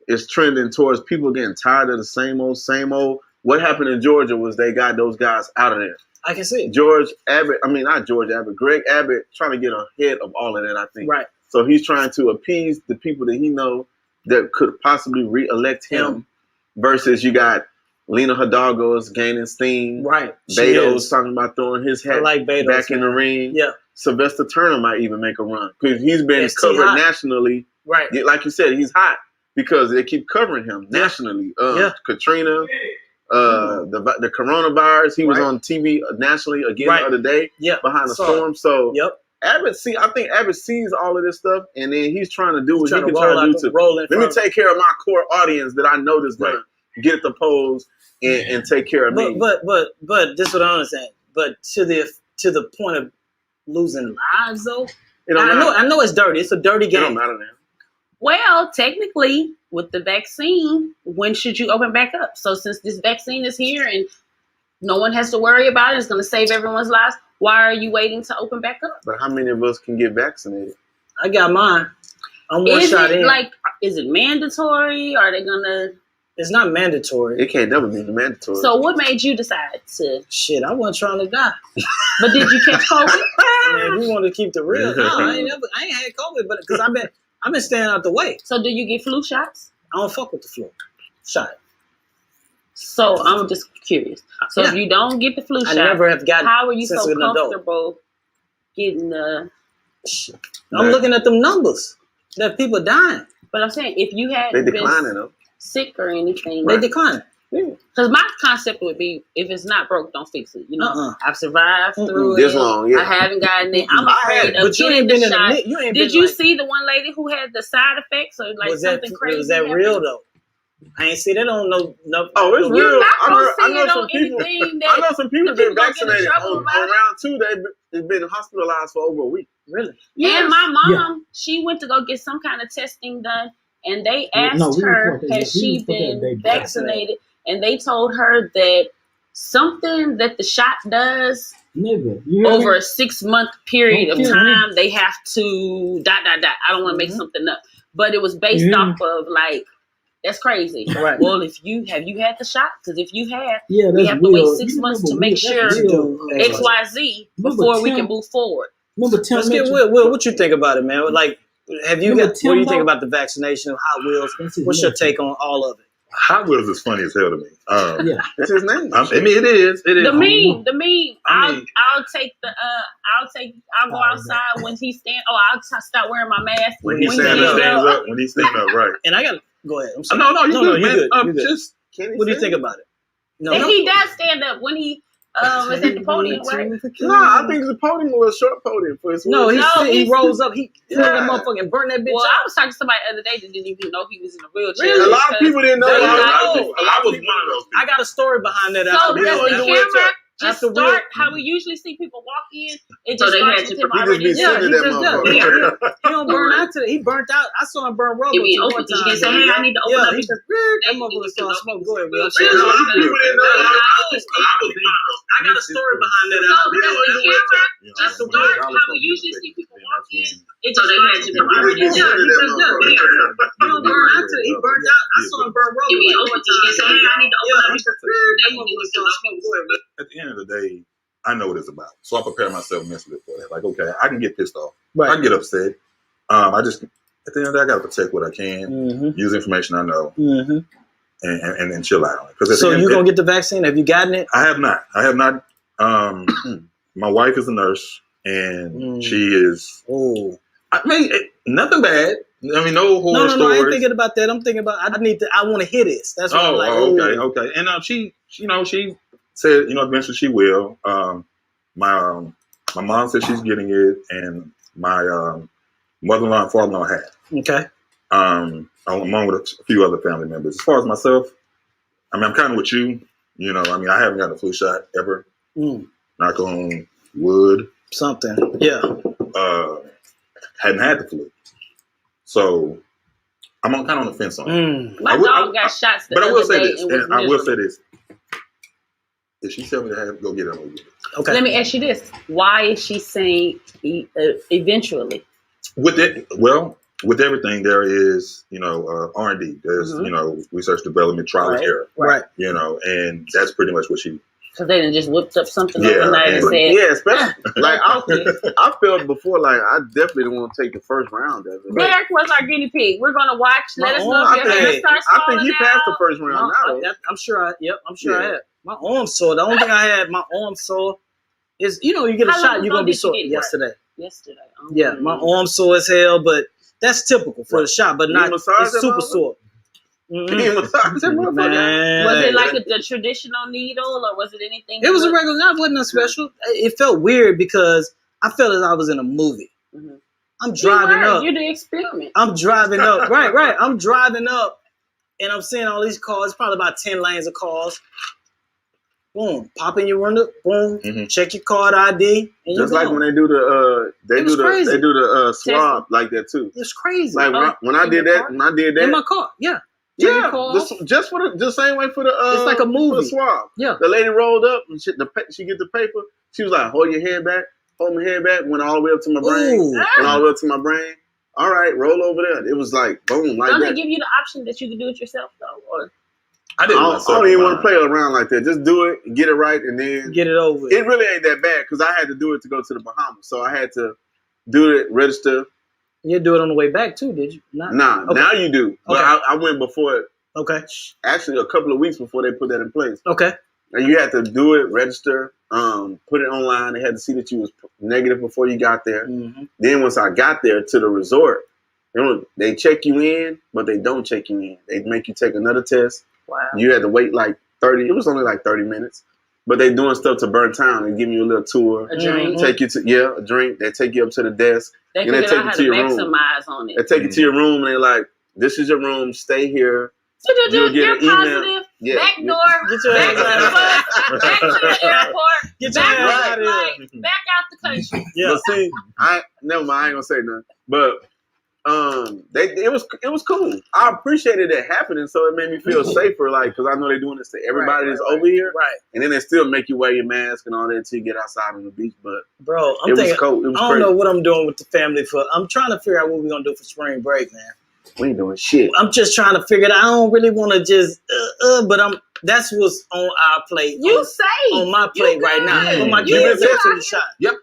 it's trending towards people getting tired of the same old, same old. What happened in Georgia was they got those guys out of there. I can see it. Greg Abbott trying to get ahead of all of that, I think. Right. So he's trying to appease the people that he know that could possibly re-elect him versus you got Lena Hidalgo is gaining steam. Right. She Beto's is. talking about throwing his I hat like Beto. back in the ring. Yeah. Sylvester Turner might even make a run because he's been It's covered hot. nationally. Right. Like you said, he's hot because they keep covering him nationally. Yeah. Katrina, the coronavirus. He was Right. on TV nationally again Right. the other day Yeah. behind the Saw storm. So Yep. I think Abbott sees all of this stuff, and then he's trying to do what he Trying can to try roll to do out to roll in let me front. take care of my core audience that I know that's gonna get at the polls and take care of me. But this is what I understand. But to the point of losing lives though. It don't matter. I know it's dirty. It's a dirty It don't game. matter now. Well, technically, with the vaccine, when should you open back up? So since this vaccine is here and no one has to worry about it, it's going to save everyone's lives. Why are you waiting to open back up? But how many of us can get vaccinated? I got mine. I'm one Is shot it in. is it mandatory? Are they gonna? It's not mandatory. It can't never be mandatory. So what made you decide to? Shit, I wasn't trying to die. But did you catch COVID? Man, we want to keep the real. No, I ain't had COVID, but because I've been staying out the way. So do you get flu shots? I don't fuck with the flu shot. So I'm just curious. So Yeah. if you don't get the flu I shot, never have gotten. how are you since so an adult. comfortable getting the? I'm looking at them numbers that people dying. But I'm saying if you had they been declining them. sick or anything, They declining. because my concept would be if it's not broke, don't fix it. You know, Uh-uh. I've survived through This it. long, yeah. I haven't gotten it. I'm I had afraid it, of But you getting ain't the been in shot. the. You ain't Did been you like, see the one lady who had the side effects or like was that something crazy? was that happened? real though? I ain't see that on no. Oh, it's no- real. You're not I gonna know- see I know it some on people- anything I that. know some people the been people gonna get in vaccinated trouble on about it. round 2. They've been hospitalized for over a week. Really? And my mom, she went to go get some kind of testing done, and they asked her, has she been vaccinated? And they told her that something that the shot does Nigga, you hear over me? a 6-month period of Don't kill me. time, they have to ... I don't want to make something up, but it was based Yeah. off of like, that's crazy. Right. Well, if you had the shot, because if you have, Yeah, we that's have to wait real. 6 You months to remember make Will, sure that's real. XYZ Remember before we Tim- can move forward. Remember Tim Let's get mentioned- Will. Will, what you think about it, man? Like Have you Remember got? What do you think Timbo? about the vaccination of Hot Wheels? That's his What's your name. take on all of it? Hot Wheels is funny as hell to me. Yeah. That's his name. I mean, it is. It is. The meme. I mean- I'll go outside when he stand. Oh, I'll start wearing my mask When he When stands he up, stands up. When he stands up, right. And I got go ahead. I'm sorry. No, you good, you're man. good. You're good. Just What do you think about it? No, And he does stand up when he is at the podium, right? No, I think the podium was a short podium for his. No, wheelchair. he he's- rolls up. He pulled that Yeah. motherfucker and burned that bitch Well, out. I was talking to somebody the other day that didn't even know he was in a wheelchair. Really? A lot of people didn't know. They that. know. I was one of those people. I got a story behind that. So after does we- the after camera just after we- start how we usually see people walk in? It So just they starts had with to- him He just already. be in Yeah, sitting he that just does. motherfucker. He don't burn out to it. He burnt out. I saw him burn rubber It be too open one because you time. can say, hey, I need to open up he because that motherfucker saw smoke. Go ahead, Will. I'm Yeah, sorry. a lot of people didn't know. I got a story behind that. So does the camera You know, just when start I was how so we usually sick, see people then walk that's in? when- It So just they starts had with to him prepare already He in. just sitting that motherfucker. He don't burn out to it. He burnt out. I saw him burn rubber. it be open because you can say, hey, I need to open up because That motherfucker saw smoke. Go ahead, Will. At the end of the day, I know what it's about. So I prepare myself mentally for that. Like, okay, I can get pissed off. I can get upset. I just, at the end of the day, I got to protect what I can, Mm-hmm. use information I know, Mm-hmm. and then chill out on it. Because So you gonna get the vaccine? Have you gotten it? I have not. My wife is a nurse, and she is. Oh. I mean, nothing bad. I mean, no horror No, I ain't stories. thinking about that. I'm thinking about I want to hear this. That's what I'm like. Okay. And she said, eventually she will. My mom said she's getting it, and my mother-in-law and father-in-law have. Okay. Along with a few other family members. As far as myself, I mean, I'm kind of with you. I mean, I haven't gotten a flu shot ever. Knock on wood. Something. Yeah. Hadn't had the flu, so I'm kind of on the fence on it. My dog got shots the But I will other say day this, and was and I will say miserable. this: if she tell me to go get it, I'm gonna get it. Okay. Let me ask you this: why is she saying eventually? With everything, there is, R&D. There's, research, development, trial and error. Right. And that's pretty much what she. Because they done just whipped up something Yeah, overnight and and- said, Yeah, especially like I felt before like I definitely didn't want to take the first round of it. Derek was our guinea pig. We're gonna watch. Let us know if your hair starts I think falling he passed the out. first round. Now, I'm sure I Yeah. had. My arm sore. The only thing I had, my arm sore, is you get a How long shot, you're ago gonna be did you sore. get it? Yesterday. Yesterday. Yeah, my arm sore as hell, but that's typical for the shot, but You not massage it's that super motherfucker? sore. he massaged that motherfucker. Man, Was it like the traditional needle, or was it anything? it was a regular. That wasn't a special. It felt weird because I felt as I was in a movie. Mhm. I'm driving up. You're the experiment. I'm driving up. Right. I'm driving up, and I'm seeing all these cars. Probably about 10 lanes of cars. Boom, pop in your window. Boom, Mhm. check your card ID, and you Just like go. when they do the It was crazy. swab like that too. It's crazy. Like when I in did your that, car? when I did in that, my car. Yeah. yeah, calls. just for the same way for the It's like a for the movie. swab. Yeah. The lady rolled up and she get the paper. She was like, "Hold your head back, hold my head back." Went all the way up to my brain. Ooh. Went all the way up to my brain. All right, roll over there. It was like boom, like Don't that. they give you the option that you can do it yourself though? Or I I didn't. don't even want to play around like that. Just do it, get it right, and then Get it over. it really ain't that bad because I had to do it to go to the Bahamas. So I had to do it, register. You do it on the way back too, did you? Not? Nah, Okay. now you do. But Okay. I went before it. Okay. Actually, a couple of weeks before they put that in place. Okay. And you had to do it, register, put it online. They had to see that you was negative before you got there. Mm-hmm. Then once I got there to the resort, they check you in, but they don't check you in. They make you take another test. wow. You had to wait like 30. It was only like 30 minutes. But they doing stuff to burn town and giving you a little tour. A drink. Take you to a drink. They take you up to the desk. They and they figured take out you how to to your room. maximize on it. They take you to your room and they're like, "This is your room. Stay here." You'll get You're an email. positive. Yeah. Back door. Get your Back ass to out the of bus. Back to the airport. Get your Back ass on out the of flight. here. Back out the country. Yeah. But see, never mind. I ain't gonna say nothing. But it was cool. I appreciated it happening, so it made me feel safer. Like, because I know they're doing this to everybody that's over here, Right. and then they still make you wear your mask and all that until you get outside on the beach. But Bro, I'm it was thinking, cold. It was I don't crazy. know what I'm doing with the family for. I'm trying to figure out what we're going to do for spring break, man. We ain't doing shit. I'm just trying to figure it out. I don't really want to just, but that's what's on our plate. You on, safe. on my plate You right now. good. But my You kids ain't good. took the shot. Yep.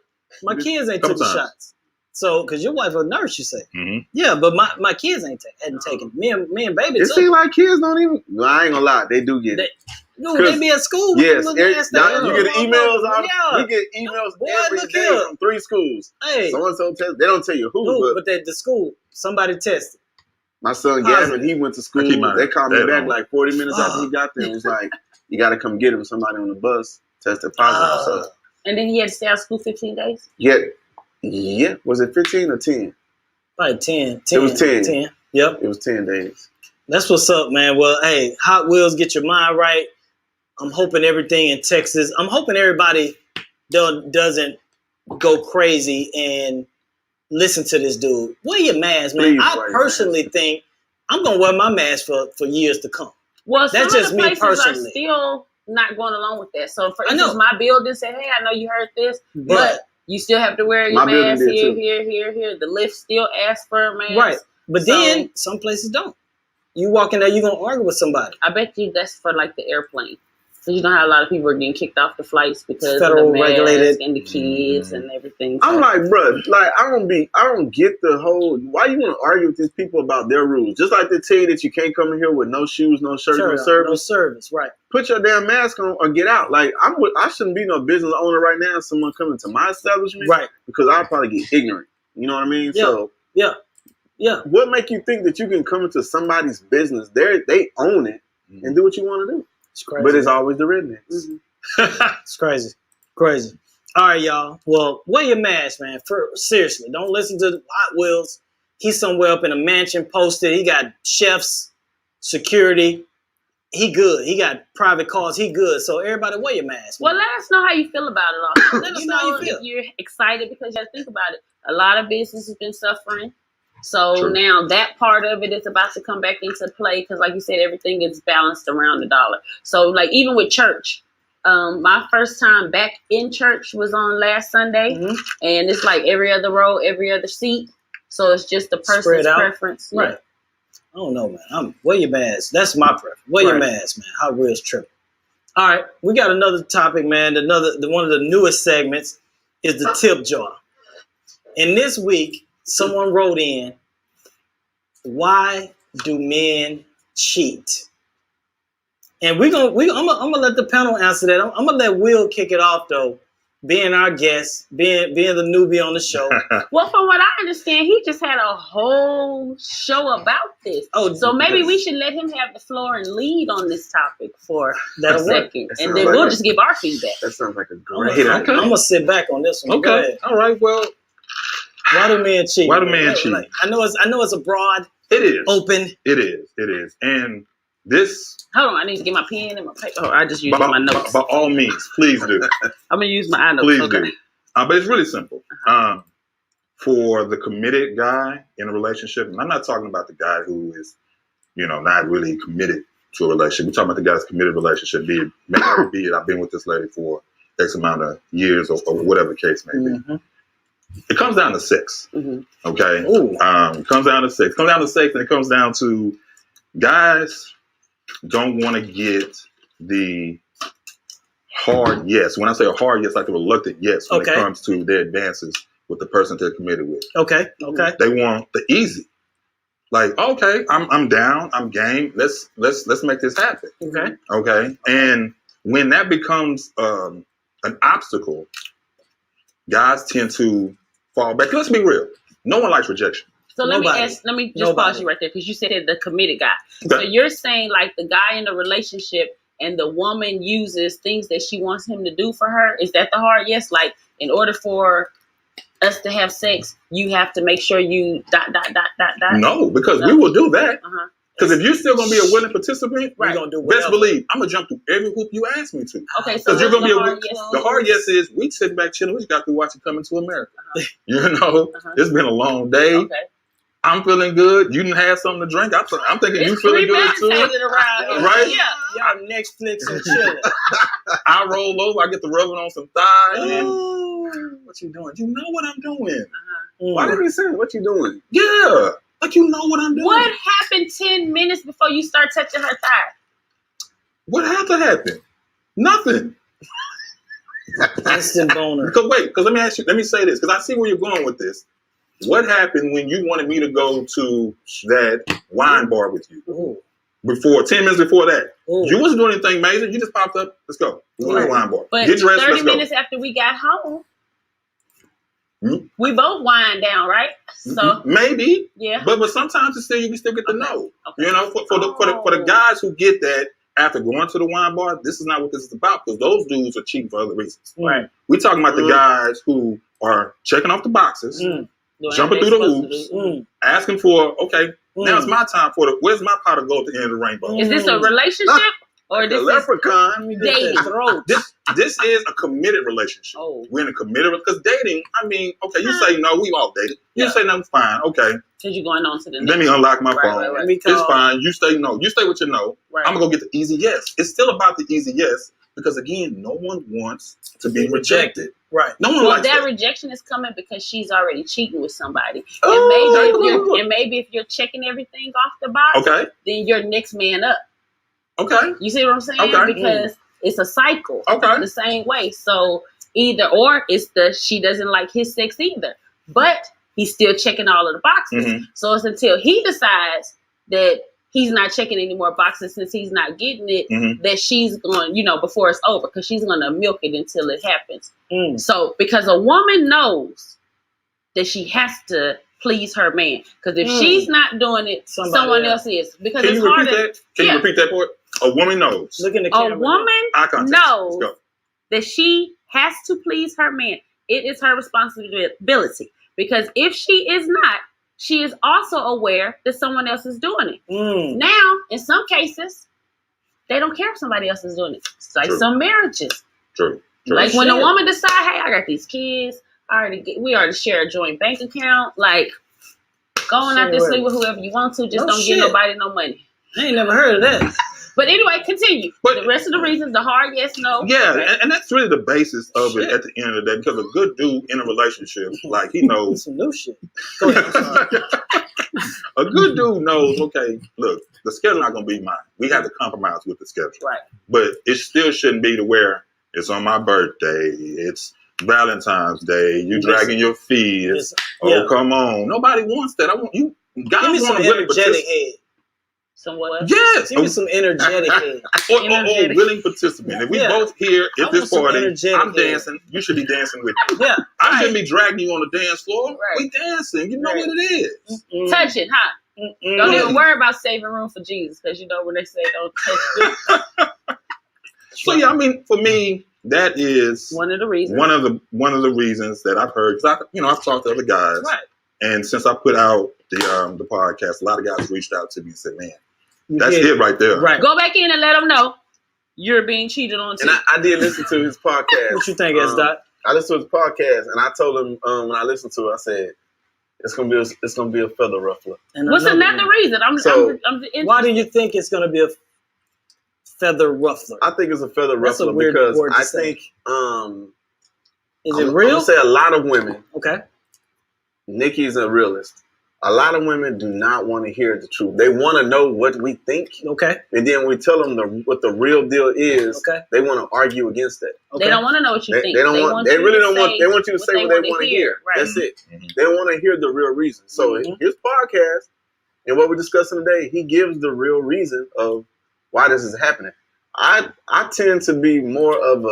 My kids ain't Couple took the times. shots. So, because your wife a nurse, you say? Hmm. Yeah, but my kids hadn't taken it. Me and baby It took. seems like kids don't even. No, I ain't gonna lie, they do get it. Dude, they be at school. With Yes, them little ass you get things. emails. Yeah. We get emails Boy, every look day here. from 3 schools. Hey, So and so test. They don't tell you who, dude, but but the school, somebody tested. my son Positive. Gavin, he went to school. I keep my They called me dad back on. like 40 minutes after he got there. It was like, you got to come get him. Somebody on the bus tested positive. So And then he had to stay out of school 15 days. yeah, was it 15 or 10? Probably 10. It was 10. 10. Yep. It was 10 days. That's what's up, man. Well, hey, Hot Wheels, get your mind right. I'm hoping everything in Texas. I'm hoping everybody doesn't go crazy and listen to this dude. Wear your mask, man. Please I wear your personally think I'm gonna wear my mask for years to come. Well, some That's of just the me places are personally. still not going along with that. So, for I know. instance, my building said, "Hey, I know you heard this, But but you still have to wear your My building mask did here, too. here. The lift still asks for a mask." right, but So- then some places don't. You walk in there, you gonna argue with somebody. I bet you that's for like the airplane. So you know how a lot of people are getting kicked off the flights because Federal of the mask regulated. and the kids and everything. I'm So- like, bro, like I don't get the whole. Why you want to argue with these people about their rules? Just like they tell you that you can't come in here with no shoes, no shirt, no No service. service, right? Put your damn mask on or get out. Like I shouldn't be no business owner right now. Someone coming to my establishment, Right. Because I'll probably get ignorant. You know what I mean? Yeah. So Yeah. what make you think that you can come into somebody's business? They own it and do what you want to do. It's crazy. But it's always the rednecks. It's crazy. Crazy. All right, y'all. Well, wear your mask, man. Seriously, don't listen to Hot Wheels. He's somewhere up in a mansion posted. He got chefs, security. He good. He got private cars. He good. So everybody wear your mask. Well, let us know how you feel about it. Also, Let us know how you feel. if you're excited because you have to think about it. A lot of business has been suffering, so True. now that part of it is about to come back into play because, like you said, everything is balanced around the dollar. So, like even with church, my first time back in church was on last Sunday, Mhm. and it's like every other row, every other seat. So it's just the person's Spread out. preference. Yeah. Right. I don't know, man. Wear your mask. That's my preference. Wear your Right. mask, man. Hot Wheels tripping. All right, we got another topic, man. One of the newest segments is the tip jar. And this week, someone wrote in, "Why do men cheat?" And I'm gonna let the panel answer that. I'm gonna let Will kick it off though, being our guest, being the newbie on the show. Well, from what I understand, he just had a whole show about this. Oh, So maybe yes. we should let him have the floor and lead on this topic for a That'll work. second, That and sounds then like we'll a- just give our feedback. That sounds like a I'm great idea. gonna sit back on this one. Go Okay. ahead. All right. Well, Why do men cheat? Why do men cheat? Like, I know it's a broad, it is. open. It is. And this, Hold on, I need to get my pen and my paper. Oh, I just used by, my notes. by all means, please do. I'm gonna use my notes. Please Okay. do. But it's really simple. For the committed guy in a relationship, and I'm not talking about the guy who is, not really committed to a relationship. We're talking about the guy that's committed to a relationship, be it married, be it I've been with this lady for X amount of years or whatever the case may be. Mhm. It comes down to sex. Mhm. Okay. Ooh. It comes down to sex. It comes down to sex, and it comes down to guys don't want to get the hard yes. When I say a hard yes, like a reluctant yes when Okay. it comes to their advances with the person they're committed with. Okay. They want the easy. Like, okay, I'm down, I'm game. Let's make this happen. Okay. Okay. And when that becomes an obstacle, guys tend to fall back. Let's be real. No one likes rejection. So let Nobody. me just Nobody. pause you right there because you said it, the committed guy. So Okay. you're saying like the guy in the relationship and the woman uses things that she wants him to do for her. Is that the hard yes? Like in order for us to have sex, you have to make sure you ... No, because we will do that. Uh-huh. Because if you're still gonna be a willing participant, We're Right. gonna do best whatever. believe I'm gonna jump through every hoop you ask me to. Okay, so Because you're what's gonna be the a hard yes? the hard yes is we sit back chilling. We just got through watching Coming to America. You know, Uh-huh. it's been a long day. Okay. I'm feeling good. You didn't have something to drink. I'm thinking you It's feeling good too. premeditated around here. Right? Yeah. Y'all Netflix and chilling. I roll over. I get the rubbing on some thighs. And Ooh. what you doing? You know what I'm doing. Why Mm. did he say what you doing? Yeah, like you know what I'm doing. What happened 10 minutes before you start touching her thigh? What had to happen? Nothing. Instant boner. Because let me ask you. Let me say this because I see where you're going with this. What happened when you wanted me to go to that wine bar with you? Ooh. Before 10 minutes before that, Ooh. you wasn't doing anything major. You just popped up. Let's go. Let's go to the wine bar. But Get dressed. 30 Let's go. minutes after we got home, Hmm? we both wind down, right? So Maybe, yeah. but sometimes it's still you can still get to know. Okay. You know, for the guys who get that after going to the wine bar, this is not what this is about because those dudes are cheating for other reasons. Right. We're talking about the guys who are checking off the boxes, Mm. Doing jumping what through they're the supposed to hoops, do. Mm. asking for, okay, now it's Mm. my time where's my pot of gold at the end of the rainbow? Is this a relationship or The this is leprechaun. Let me get Dating. that throat. This is a committed relationship. oh We're in a committed because dating, I mean, okay, you say no, we all dated. You Yeah. say no, fine, okay. because you're going on to the Let next me unlock my Right, phone. right, right. Let me It's call- fine. You stay no. You stay with your no. right. I'm gonna go get the easy yes. It's still about the easy yes because again, no one wants to be rejected. Right. No one Well, likes that that. rejection is coming because she's already cheating with somebody. Oh, And maybe if you're checking everything off the box, Okay. then you're next man up. Okay. You see what I'm saying? Okay. Because it's a cycle Okay. the same way. So either or it's she doesn't like his sex either, but he's still checking all of the boxes. Mhm. So it's until he decides that he's not checking any more boxes since he's not getting it, Mhm. that she's going, before it's over, because she's going to milk it until it happens. Mm. So because a woman knows that she has to please her man, because if she's not doing it, Somebody someone else. else is. Because Can it's you repeat harder. that? Can Yeah. you repeat that part? A woman knows. Look in the A camera. woman Eye contact. knows Let's go. that she has to please her man. It is her responsibility. Because if she is not, she is also aware that someone else is doing it. Mm. Now, in some cases, they don't care if somebody else is doing it. It's like True. some marriages. True. True. Like when a Shit. woman decides, hey, I got these kids, we already share a joint bank account. Like, going out there Shit. sleep with whoever you want to, just No don't shit. give nobody no money. I ain't never heard of that. But anyway, continue. But- the rest of the reasons, the hard yes, no. Yeah, right? and that's really the basis of Shit. it at the end of the day because a good dude in a relationship, like he knows. Some new shit. Go ahead. I'm sorry. A good dude knows, okay, look, the schedule not gonna be mine. We have to compromise with the schedule. Right. But it still shouldn't be to where it's on my birthday, it's Valentine's Day, you dragging your feet. It's, Yeah. oh, come on. Nobody wants that. I want you guys Give me some want to really energetic participate. head. Somewhat. Yes. Give me some energetic head. Or energetic. willing participant. If we Yeah. both here I at this want some party, energetic I'm head. dancing. You should be dancing with me. Yeah. I shouldn't be dragging you on the dance floor. Right. We dancing. You know Right. what it is. Mm. Touching, huh? Mm-mm. Don't Yeah. even worry about saving room for Jesus, because when they say don't touch this, So yeah, I mean, for me, that is one of the reasons. one of the reasons that I've heard. Because I've talked to other guys, Right. and since I put out the podcast, a lot of guys reached out to me and said, "Man, You that's get it right there." Right. Go back in and let them know you're being cheated on too. And I did listen to his podcast. What you think, S-Dot? I listened to his podcast, and I told him when I listened to it, I said it's gonna be a feather ruffler. And What's another one. reason? I'm interested. Why do you think it's going to be a feather ruffler? I think it's a feather That's a ruffler weird because word to I say. think Is I'm it real? gonna say a lot of women. Okay. Nikki's a realist. A lot of women do not want to hear the truth. They want to know what we think, Okay. and then we tell them what the real deal is. Okay. They want to argue against that. Okay. They don't want to know what you They, think. they don't want. They you really to don't want. say They want you to what say what they want to hear. Right. That's it. Mhm. They want to hear the real reason. So Mhm. his podcast and what we're discussing today, he gives the real reason of why this is happening. I tend to be more of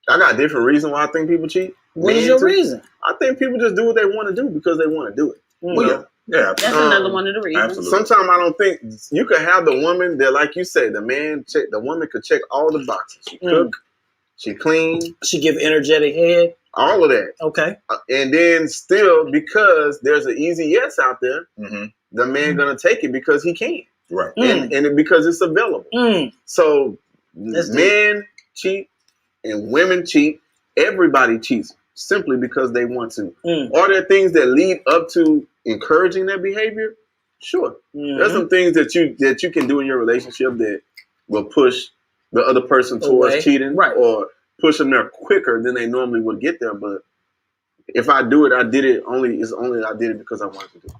I got a different reason why I think people cheat. What is Men your too. reason? I think people just do what they want to do because they want to do it. Mm. Well, yeah, yeah, That's Um, another one of the reasons. absolutely. Sometimes I don't think you could have the woman that, like you say, the woman could check all the boxes. She cook, she clean, She give energetic head. all of that. Okay. And then still, because there's an easy yes out there, hmm the man gonna take it because he can, right. and because it's available. Mm. So That's men cheat and women cheat. Everybody cheats simply because they want to. Mm. Are there things that lead up to encouraging that behavior? Sure. Mhm. There's some things that you can do in your relationship that will push the other person towards Away. cheating, Right. or push them there quicker than they normally would get there. But if I do it, I did it because I wanted to do it.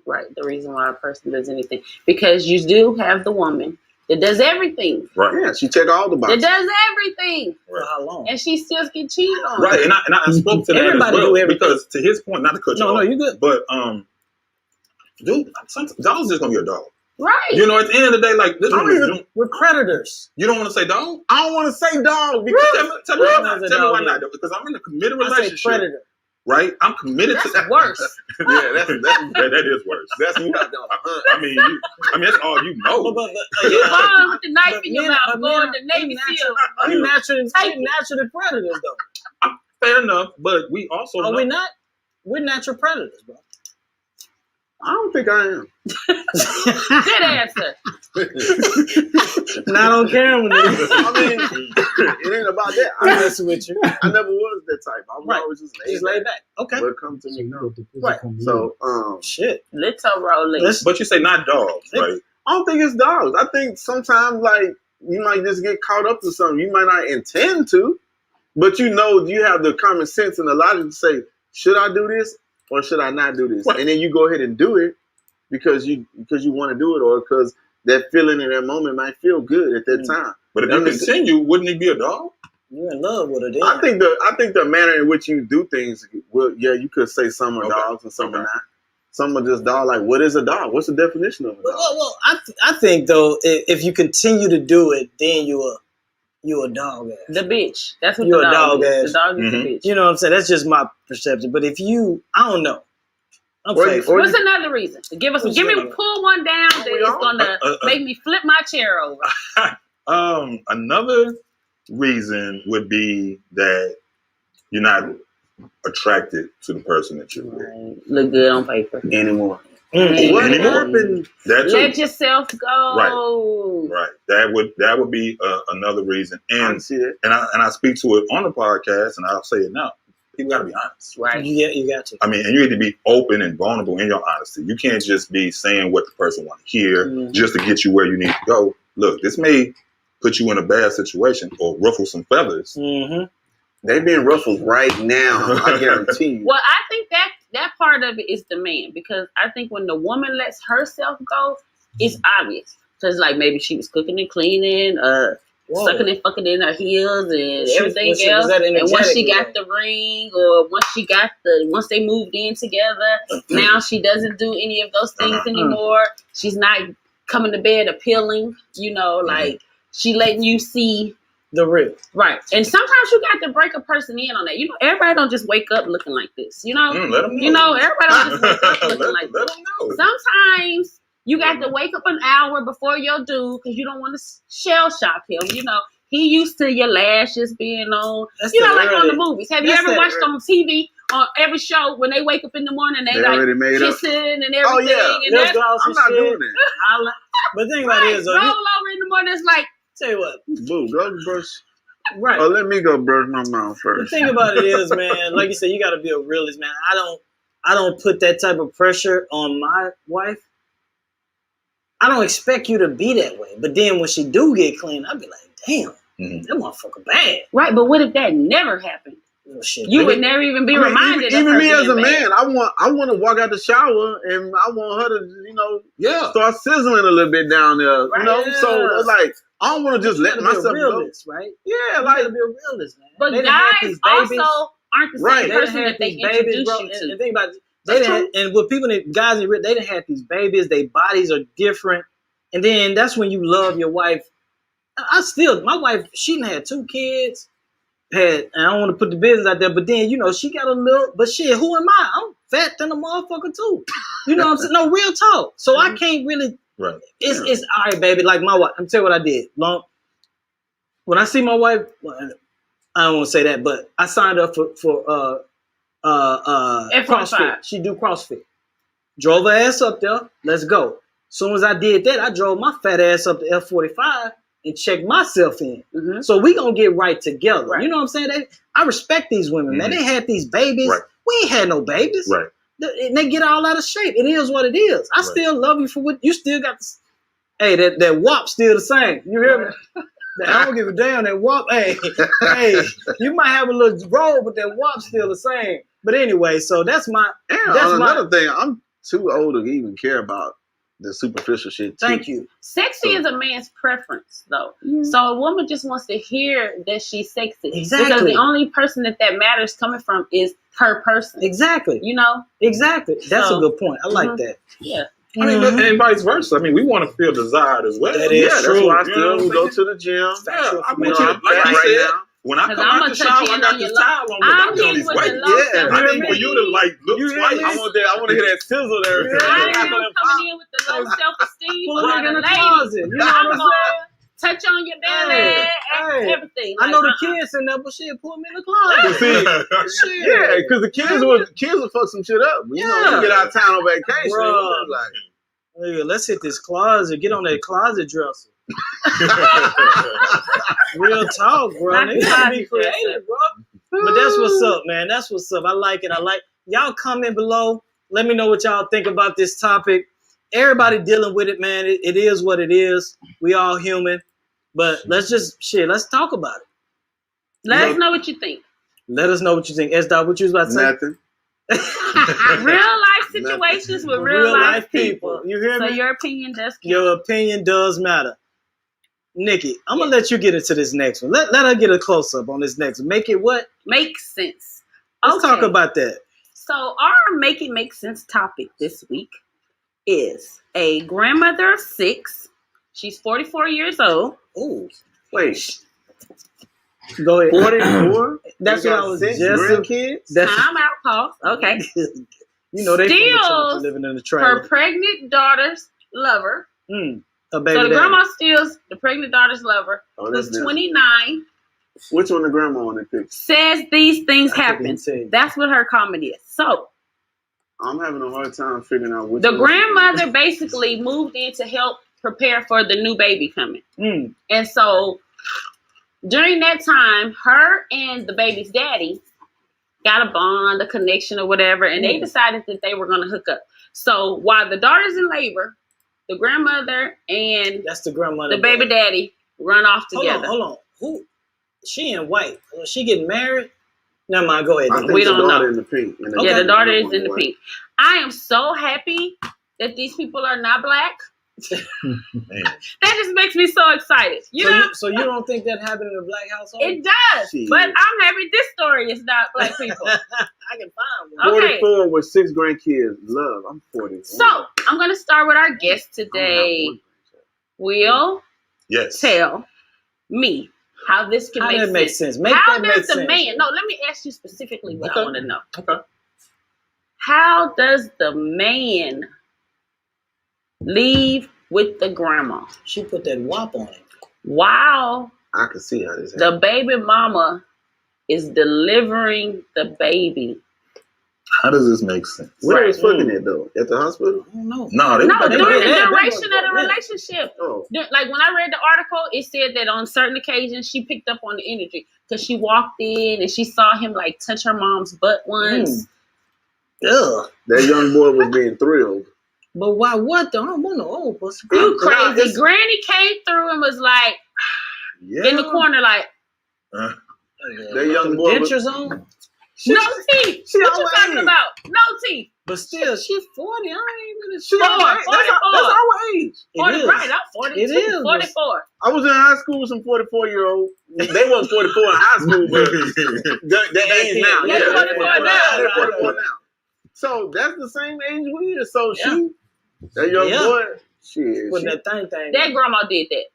Right. The reason why a person does anything. Because you do have the woman that does everything. Right. Yeah, she check all the That boxes. does everything. For how long? And she still get cheated on. Right. And I spoke to that Everybody as well do everything. because to his point, not to cut you No, off, you good. but dude, sometimes dog's just gonna be a dog. Right. You know, at the end of the day, like this, We're predators. you don't want to say dog. I don't want to say dog because Tell me why not. Really? Tell me why not. Because I'm in a committed I say relationship, predator. right? I'm committed to That's worse. yeah, that's that is worse. that's me out there on the hunt. I mean, that's all you know. You born with the knife But in your men- mouth, but going men- to Navy we SEAL. We naturally Take it. predators, though. Fair enough, but we also Are know. we not? We're natural predators, bro. I don't think I am. Good answer. Not on camera, nigga. I mean, it ain't about that. I'm messing with you. I never was that type. I was Right. always just Just lay back. Okay. What come to me comes. Right. So, Shit. Little rolling. Let's- But you say not dogs, right? I don't think it's dogs. I think sometimes, like, you might just get caught up to something. You might not intend to, but you know you have the common sense and the logic to say, should I do this or should I not do this? Right. And then you go ahead and do it because you want to do it, or because that feeling in that moment might feel good at that time. But if you continue, wouldn't he be a dog? You're in love with her, then. I think the manner in which you do things, well, yeah, you could say some are Okay. dogs and some are Okay. not. Some are just dog. Like, what is a dog? What's the definition of a dog? Well, I think though, if you continue to do it, then you're a dog ass. The bitch. That's what You're the a dog dog is. ass. The dog is Mhm. the bitch. You know what I'm saying? That's just my perception. But if you, I don't know. I'm Or- faithful. or- What's another reason? Give me pull one down that we is all- gonna make me flip my chair over. Another reason would be that you're not attracted to the person that you're with. Right. Look good on paper. Anymore. Mm. What Anymore? happened? That too. Let yourself go. Right. That would be another reason. I And didn't see that. I speak to it on the podcast, and I'll say it now. People got to be honest. Right. You got to. I mean, and you need to be open and vulnerable in your honesty. You can't just be saying what the person want to hear Mhm. just to get you where you need to go. Look, this may put you in a bad situation or ruffle some feathers. Mm-hmm. They being ruffled right now. I guarantee you. Well, I think that part of it is the man, because I think when the woman lets herself go, it's obvious. Because like maybe she was cooking and cleaning, sucking and fucking in her heels and everything else. And once she got the ring, or once they moved in together, now she doesn't do any of those things anymore. She's not coming to bed appealing, like she letting you see. The real. Right. And sometimes you got to break a person in on that. Everybody don't just wake up looking like this, Let them know. everybody don't just wake up looking like let this. them know. Sometimes you got to wake up an hour before your dude because you don't want to shell shock him. He used to your lashes being on. That's like the on the early- movies. Have you that's ever that watched early- on TV on every show when they wake up in the morning, they They already like made up. kissing and Oh, everything? yeah. And Lip that's gloss I'm and not shit. doing that. But the thing about right. it is, Roll over in the morning. It's like, tell you what, Boo, go brush. right. Oh, let me go brush my mouth The first. thing about it is, man, like you said, you got to be a realist, man. I don't put that type of pressure on my wife. I don't expect you to be that way. But then when she do get clean, I'll be like, damn, that motherfucker bad. right. But what if that never happened? Oh, shit, You baby. would never even be reminded. Even of her me as a being bad. man, I want to walk out the shower and I want her to, Yeah. start sizzling a little bit down there. Right. So it's like I don't want to just You let gotta be a myself go. realist, right? Yeah, You like gotta be a realist, man. But They done had guys these babies. also aren't the Right. same They done person had that they these babies, introduce bro. you And to. think about it. That's And with people, guys, they done had these babies. Their bodies are different, and then that's when you love your wife. My wife, she done had 2 kids. And I don't want to put the business out there, but then she got a little. But shit, who am I? I'm fat than a motherfucker too. You know what I'm saying? No, real talk. So I can't really. Right. It's all right, baby. Like my wife. I'm tell you what I did. When I see my wife, well, I don't want to say that, but I signed up for CrossFit. She do CrossFit. Drove her ass up there. Let's go. Soon as I did that, I drove my fat ass up to F45 and checked myself in. Mm-hmm. So we gonna get right together. Right. You know what I'm saying? I respect these women, man. They had these babies. Right. We ain't had no babies. Right. They get all out of shape. It is what it is. I Right. still love you for what you still got. Hey, that WAP still the same. You hear me? I don't give a damn. That WAP. Hey, you might have a little roll, but that WAP still the same. But anyway, so that's my. And That's another thing, I'm too old to even care about the superficial shit. Too. Thank you. Sexy So- is a man's preference, though. Yeah. So a woman just wants to hear that she's sexy. Exactly. Because the only person that matters coming from is her person. Exactly. You know? Exactly. That's So- a good point. I like Mhm. that. Yeah. I mean, and vice versa. I mean, we want to feel desired as well. That Yeah, is that's true. why I You know still what I'm go saying? to the gym. Yeah, I You want know, you I'm to, like fat you right said, now. when I 'Cause come I'ma out the touch shower, in I on got your this towel on, but I'm I'm on in these with the weights. low Yeah, self I I need for you to like look You hear twice. me? I want to hear that sizzle there. Yeah. I am After coming that in with the low self-esteem. Pull a I'm nigga in a the lady. closet. You know I'm what I'm gonna saying? touch on your belly Hey, and hey. everything. I know the Like, kids in there, but shit, pull me in the closet. See, yeah, because the kids will fuck some shit up. You know, Yeah. we get out of town on vacation. Bruh. it's like, Nigga, let's hit this closet. Get on that closet dresser. Real talk, bro. Not Nigga, the gotta be closet creative, bro. But that's what's up, man. That's what's up. I like it. Y'all comment below. Let me know what y'all think about this topic. Everybody dealing with it, man. It is what it is. We all human. But let's talk about it. let us know what you think. Let us know what you think. S-Dot, what you was about to say? nothing. Real life situations with real life people. You hear So me? your opinion does count. Your opinion does matter. Nikki, I'm going to let you get into this next one. Let her get a close-up on this next one. Make it what? Makes sense. Let's talk about that. So our Make It Make Sense topic this week is a grandmother of 6. She's 44 years old. Ooh. Wait, Go ahead. 44? That's You what I got was 6 just... grandkids? That's, Time out, pause. Okay. you know they from the Steals country living in the Her trailer. pregnant daughter's lover. A baby So the daddy. grandma steals the pregnant daughter's lover, Oh, that's who's them. 29, Which one the grandma on that picture? says these things I couldn't happen. say. That's what her comment is. So I'm having a hard time figuring out which the one. grandmother basically moved in to help prepare for the new baby coming. And so during that time, her and the baby's daddy got a bond, a connection, or whatever, and they decided that they were going to hook up. So while the daughter's in labor, the grandmother and That's the grandmother. the baby daddy run off Hold together. on. Who? She in white. She getting married? Never mind. Go ahead. I think We the don't daughter know. in the pink. And Yeah, Okay. the daughter is in the white. pink. I am so happy that these people are not black. Man. That just makes me so excited. You know, So you don't think that happened in a black household? it does. Shit. But I'm happy this story is not black people. I can find one. Okay. 44 with 6 grandkids. Love. I'm 40. So I'm gonna start with our guest today. Will Yes. tell me how this can How make that sense. makes sense? Make How that make does the sense. man? No, let me ask you specifically what I Okay. want to know. Okay. How does the man leave with the grandma She put that wop on it. while I can see how this the happens. baby mama is delivering the baby? How does this make sense? Where was fucking it though? At the hospital? I don't know. No, they No, about to- during the yeah, they duration gonna of the go, yeah. relationship. Oh. Like when I read the article, it said that on certain occasions she picked up on the energy because she walked in and she saw him like touch her mom's butt once. Ugh. That young boy was being thrilled. But why? What? The, I don't want no old pussy. You Nah, crazy. it's- Granny came through and was like Yeah. in the corner, like, That young boy was- dentures on. no teeth. she What you our talking age. about? No teeth. But still, she 40. I ain't really She Four, our age. That's 44. our age. It 40, is. right, I'm 42, It is, but- 44. I was in high school with some 44-year-old. They wasn't 44 in high school, but the age now. Yeah, Yeah, 44 now. They're 44 now. So that's the same age we is. So Yeah. that young Yeah. boy, shit. Putting that thing. That grandma did that.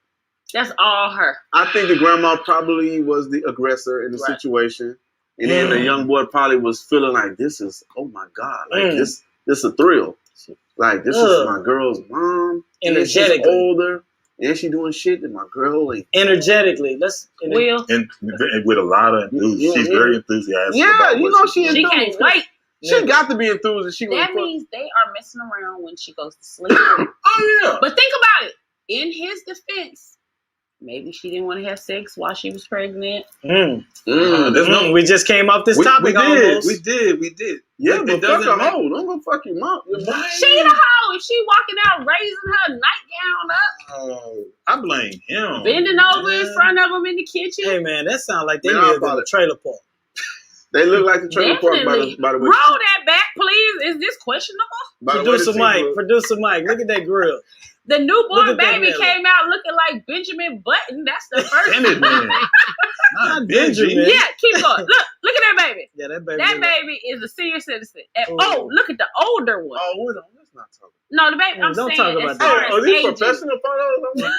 That's all her. I think the grandma probably was the aggressor in the Right. situation. And then the young boy probably was feeling like, this is, oh my God, like this is a thrill. Like, this is my girl's mom. And she's Energetically. older. And she doing shit that my girl ain't. Energetically. Will, and with a lot of enthusiasm. Yeah, She's yeah. very enthusiastic. Yeah, about you what know she's she doing. she enthused. can't wait. She got to be enthused. She That was means they are messing around when she goes to sleep. Oh yeah. But think about it. In his defense, maybe she didn't want to have sex while she was pregnant. There's no. We just came off this topic almost. We did. Yeah, It but fuck doesn't a make- hoe. Don't go fuck your mom. Your mom. She the hoe. If she walking out raising her nightgown up, Oh, I blame him. bending over in front of him in the kitchen. Hey man, that sounds like they Man, I lived in a apologize. trailer park. They look like the trailer park Definitely. by the way. Roll that back, please. Is this questionable? By the way, Producer the Mike, team look. producer Mike, look at that grill. The Look newborn at that baby Nelly. came out looking like Benjamin Button. That's the first. Damn it, man. Not Not Benjamin. Benji. Yeah, keep going. Look at that baby. Yeah, that baby. That look- baby is a senior citizen. And, Ooh. oh, look at the older one. Oh, hold on. Let's not talk. No, the baby. Oh, I'm don't saying talk about as that. far Oh, as are these aging, professional photos?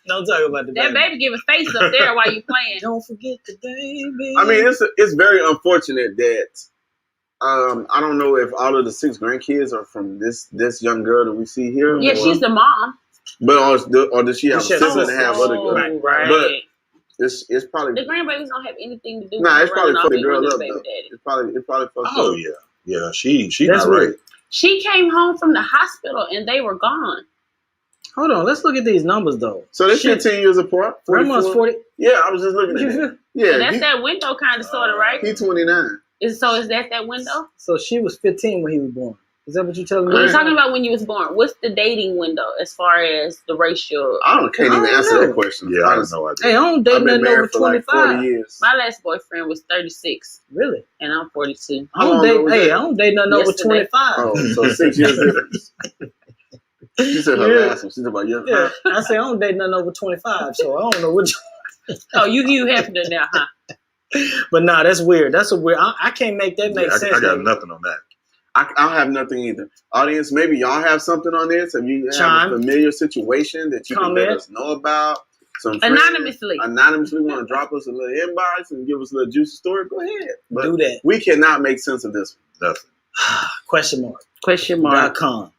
Don't talk about the that baby giving face up there while you playing. Don't forget the baby. I mean, it's very unfortunate that I don't know if all of the 6 grandkids are from this young girl that we see here. Yeah, or, she's the mom. But or does she have a She has a sister to sister. have other girls? Right. Right. But it's The probably grandbabies don't have anything to do nah. with It's probably running for off the and girl wanting up baby though. daddy. It's probably fucked Oh up. yeah, yeah. She That's not right. weird. She came home from the hospital and they were gone. Hold on, let's look at these numbers though. So they're Shit. 15 years apart. Grandma's 44. 40. Yeah, I was just looking at that. Yeah, So that's that window kind of sort of, right? he 29. Is that window? So she was 15 when he was born. Is that what you're telling me? We're talking about when you was born. What's the dating window as far as the ratio? Can't even I don't answer know. that question. Yeah, I have Honestly. no Hey, I idea. don't date I've been nothing over married for like 25. 40 years. My last boyfriend was 36 Really? and I'm 42. I How don't long ago date. was Hey, that? I don't date nothing over Yesterday. 25. Oh, so 6 years difference. She said her Yeah. last one. She said about your Yeah, I say I don't date nothing over 25, so I don't know which. Oh, you have to now, huh? But nah, that's weird. That's a weird. I can't make that make Yeah, sense. I got nothing on that. I don't have nothing either. Audience, maybe y'all have something on this. If you have Chime. a familiar situation that you can let Comment. us know about, some friends Anonymously. anonymously want to drop us a little inbox and give us a little juicy story, go ahead. But Do that. we cannot make sense of this one. Nothing. Question mark. Question mark. .com.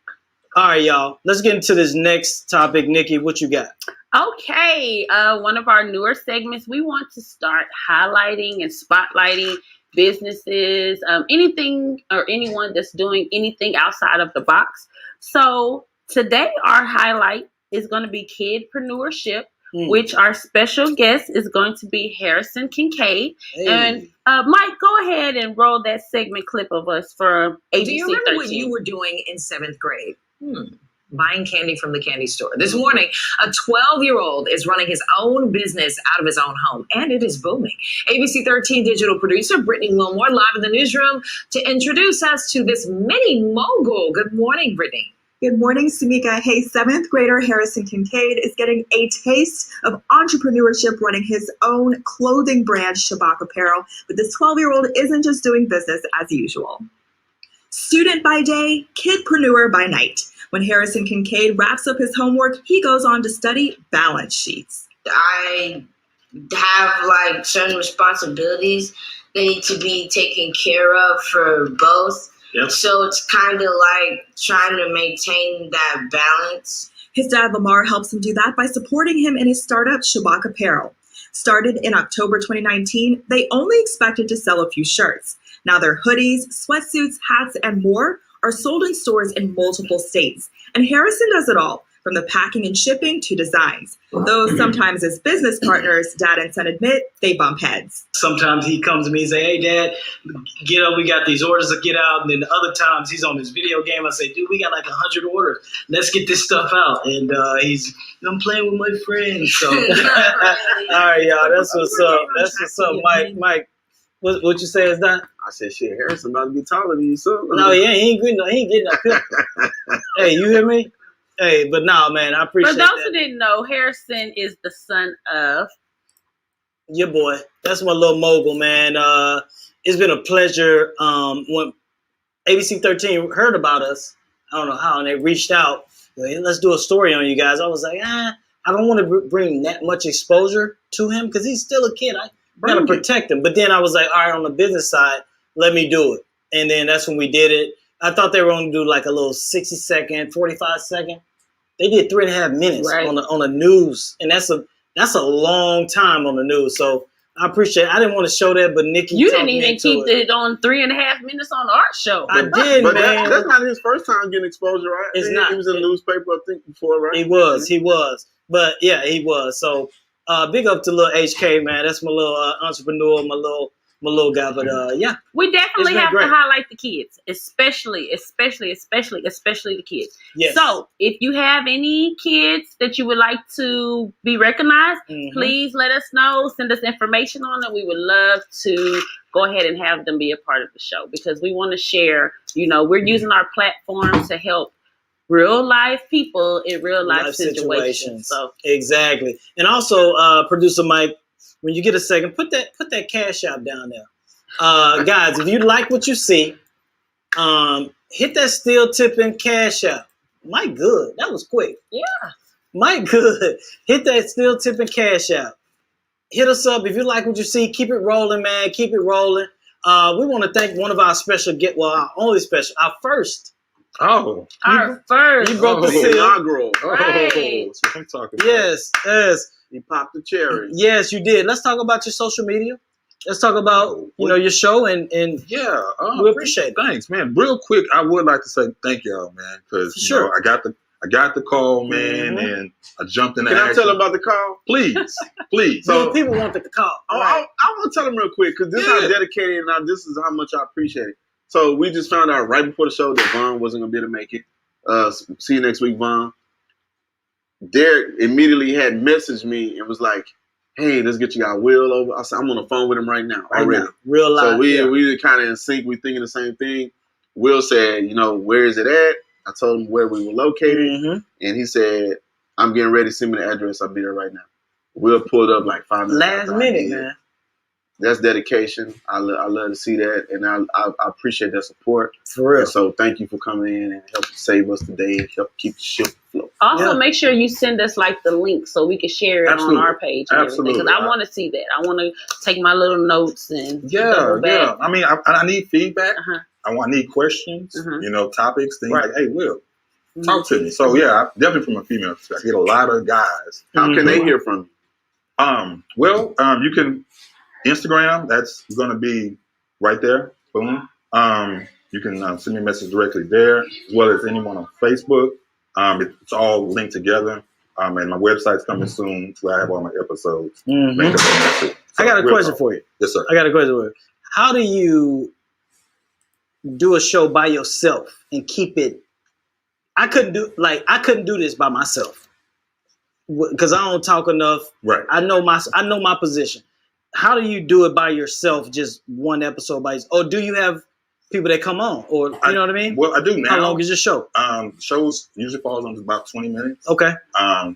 All right, y'all. Let's get into this next topic. Nikki, what you got? Okay, one of our newer segments, we want to start highlighting and spotlighting businesses, anything or anyone that's doing anything outside of the box. So today our highlight is going to be kidpreneurship, which our special guest is going to be Harrison Kincaid. Hey. And Mike, go ahead and roll that segment clip of us for ABC Do you remember 13. what you were doing in 7th grade? Buying candy from the candy store. This morning, a 12-year-old is running his own business out of his own home, and it is booming. ABC 13 digital producer Brittany Wilmore live in the newsroom to introduce us to this mini mogul. Good morning, Brittany. Good morning, Samika. Hey, 7th grader Harrison Kincaid is getting a taste of entrepreneurship running his own clothing brand, Shabak Apparel. But this 12-year-old isn't just doing business as usual. Student by day, kidpreneur by night. When Harrison Kincaid wraps up his homework, he goes on to study balance sheets. I have like certain responsibilities that need to be taken care of for both. Yep. So it's kind of like trying to maintain that balance. His dad, Lamar, helps him do that by supporting him in his startup, Shabak Apparel. Started in October 2019, they only expected to sell a few shirts. Now their hoodies, sweatsuits, hats, and more are sold in stores in multiple states. And Harrison does it all, from the packing and shipping to designs. Though sometimes as business partners, Dad and son admit they bump heads. Sometimes he comes to me and say, "Hey, Dad, get up. We got these orders to get out." And then the other times he's on his video game. I say, "Dude, we got like 100 orders. Let's get this stuff out." And I'm playing with my friends. So, All right, y'all. That's what's up. That's what's up, Mike. Mike, what you say is that? I said, shit, Harrison about to be taller than you, son. No, he ain't getting up here. Hey, you hear me? Hey, but no, man, I For appreciate those that. who didn't know, Harrison is the son of. Your boy. That's my little mogul, man. It's been a pleasure. When ABC 13 heard about us, I don't know how, and they reached out. Hey, let's do a story on you guys. I was like, I don't want to bring that much exposure to him because he's still a kid. I gotta protect him. But then I was like, all right, on the business side, let me do it. And then that's when we did it. I thought they were going to do like a little 60-second, 45-second. They did 3.5 minutes Right. on the news, and that's a long time on the news. So I appreciate it. I didn't want to show that, but Nikki, You talked didn't me even into keep it on 3.5 minutes on our show. I did, But man. that's not his first time getting exposure, right? It's He not. was in the newspaper, I think, before, right? He was. But yeah, he was. So big up to little HK, man. That's my little entrepreneur, my little my little guy. But yeah, We definitely It's been have great. to highlight the kids, especially the kids. yes. So, if you have any kids that you would like to be recognized, Mhm. please let us know. Send us information on it. We would love to go ahead and have them be a part of the show because we want to share. We're using our platform to help real life people in real life situations. So, Exactly. And also, producer Mike, when you get a second, put that cash out down there. Guys, if you like what you see, hit that steel tipping cash out. Mike, good. That was quick. yeah. Mike, good. Hit that steel tipping cash out. Hit us up if you like what you see. Keep it rolling, man. Keep it rolling. We want to thank one of our special our first. Oh, Our first. You broke the Oh, seal. inaugural. Right. That's what I'm talking about. Yes. He popped the cherry. Yes, you did. Let's talk about your social media. Let's talk about your show and Yeah, we appreciate it. Thanks, man. Real quick, I would like to say thank y'all, man, because Sure. I got the call, man, Mhm. and I jumped in the Can I action. tell him about the call? Please. So- people want the call. I want to tell him real quick because this is how dedicated and this is how much I appreciate it. So we just found out right before the show that Vaughn wasn't going to be able to make it. See you next week, Vaughn. Derek immediately had messaged me and was like, hey, let's get you got Will over. I said, I'm on the phone with him right now already. Real life. So we kind of in sync. We thinking the same thing. Will said, where is it at? I told him where we were located. Mm-hmm. And he said, I'm getting ready. Send me the address. I'll be there right now. Will pulled up like 5 minutes. Last after I minute, did. man. That's dedication. I love to see that. And I appreciate that support. For real. And so thank you for coming in and helping save us today. Help keep the ship afloat. Also, Yeah. make sure you send us like the link so we can share it Absolutely. on our page. And Absolutely. Because I want to see that. I want to take my little notes and Yeah. double back. I mean, I need feedback. Uh-huh. I need questions, Mhm. topics, things Right. like, hey, Will, talk to me. So, yeah, definitely from a female perspective. I get a lot of guys. How can they hear from you? You can Instagram. That's going to be right there. Boom. You can send me a message directly there, as well as anyone on Facebook. It's all linked together. And my website's coming soon, so I have all my episodes. Mhm. linked up on that too. So I got a real question talk. for you. Yes, sir. I got a question for you. How do you do a show by yourself and keep it? I couldn't do this by myself because I don't talk enough. Right. I know my position. How do you do it by yourself? Just one episode by yourself? Or do you have people that come on? Or you know what I mean? Well, I do now. How long is your show? Shows usually falls on about 20 minutes. Okay.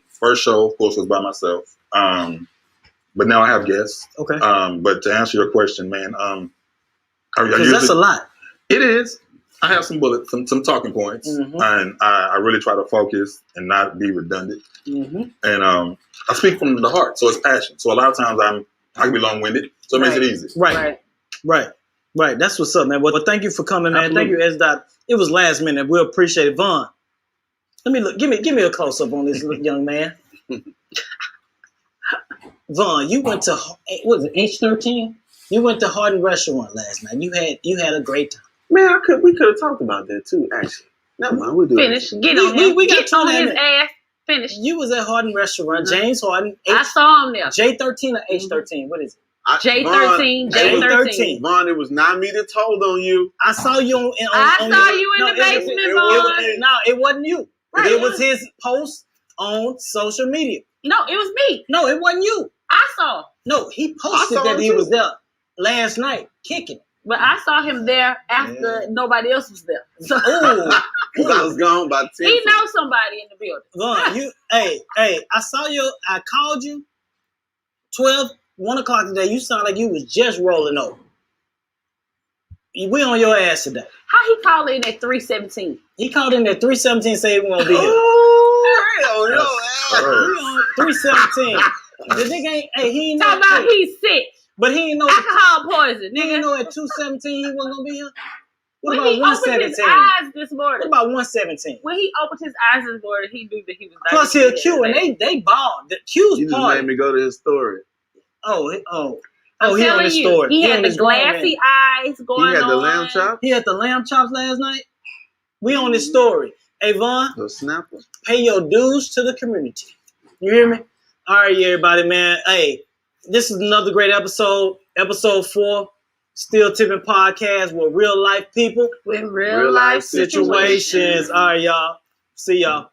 First show, of course, was by myself. But now I have guests. Okay. But to answer your question, man, Because that's a lot. It is. I have some bullets, some talking points, Mhm. and I really try to focus and not be redundant. Mm-hmm. And I speak from the heart, so it's passion. So a lot of times I can be long-winded, so it makes it easy. Right. That's what's up, man. Well, thank you for coming, man. Absolutely. Thank you, S-Dot. It was last minute. We appreciate it. Vaughn, let me look. Give me a close up on this young man. Vaughn, you went to what was it, H13? You went to Hardin Restaurant last night. You had a great time. Man, we could have talked about that too, actually. Never mind, we'll do Finish. it. Get on him. we got Get on time his in it. ass. Finish. You was at Hardin Restaurant, James Harden. I saw him there. J13 or H13? What is it? J13. Vaughn, J13. Vaughn, it was not me that told on you. I saw you on I on saw your- you in no, the basement, it Vaughn. was- No, it wasn't you. Right, It was his post on social media. No, it was me. No, it wasn't you. I saw. No, he posted saw that him he too. was there last night kicking. But I saw him there after nobody else was there. So Oh, Because I was gone by 10. he knows somebody in the building. Vaughn, I saw you. I called you 1 o'clock today. You sound like you was just rolling over. We on your ass today. How he called in at 3:17? He called in at 3:17 saying we gonna be here. Oh, Yes, no, sir. We on 3:17. The nigga ain't. Hey, he ain't know. Talking about he's sick. But he ain't know. Alcohol poison, He didn't nigga. know at 2:17 he wasn't gonna be here. What When about he opened his 1:17? eyes this What morning. about 1:17? When he opened his eyes this morning, he knew that he was not Plus gonna he be a Q there and today. they balled. The Q's You just party. made me go to his story. Oh, I'm he on telling the you, story. he had on the his grown man. glassy eyes going He had on. the lamb chop, He had the lamb chops last night. We on this story. Hey Vaughn, the snapper. pay your dues to the community. You hear me? All right, everybody, man. Hey, this is another great episode. Episode 4. Still Tipping Podcast with real life people With Real life situations. All right, y'all. See y'all.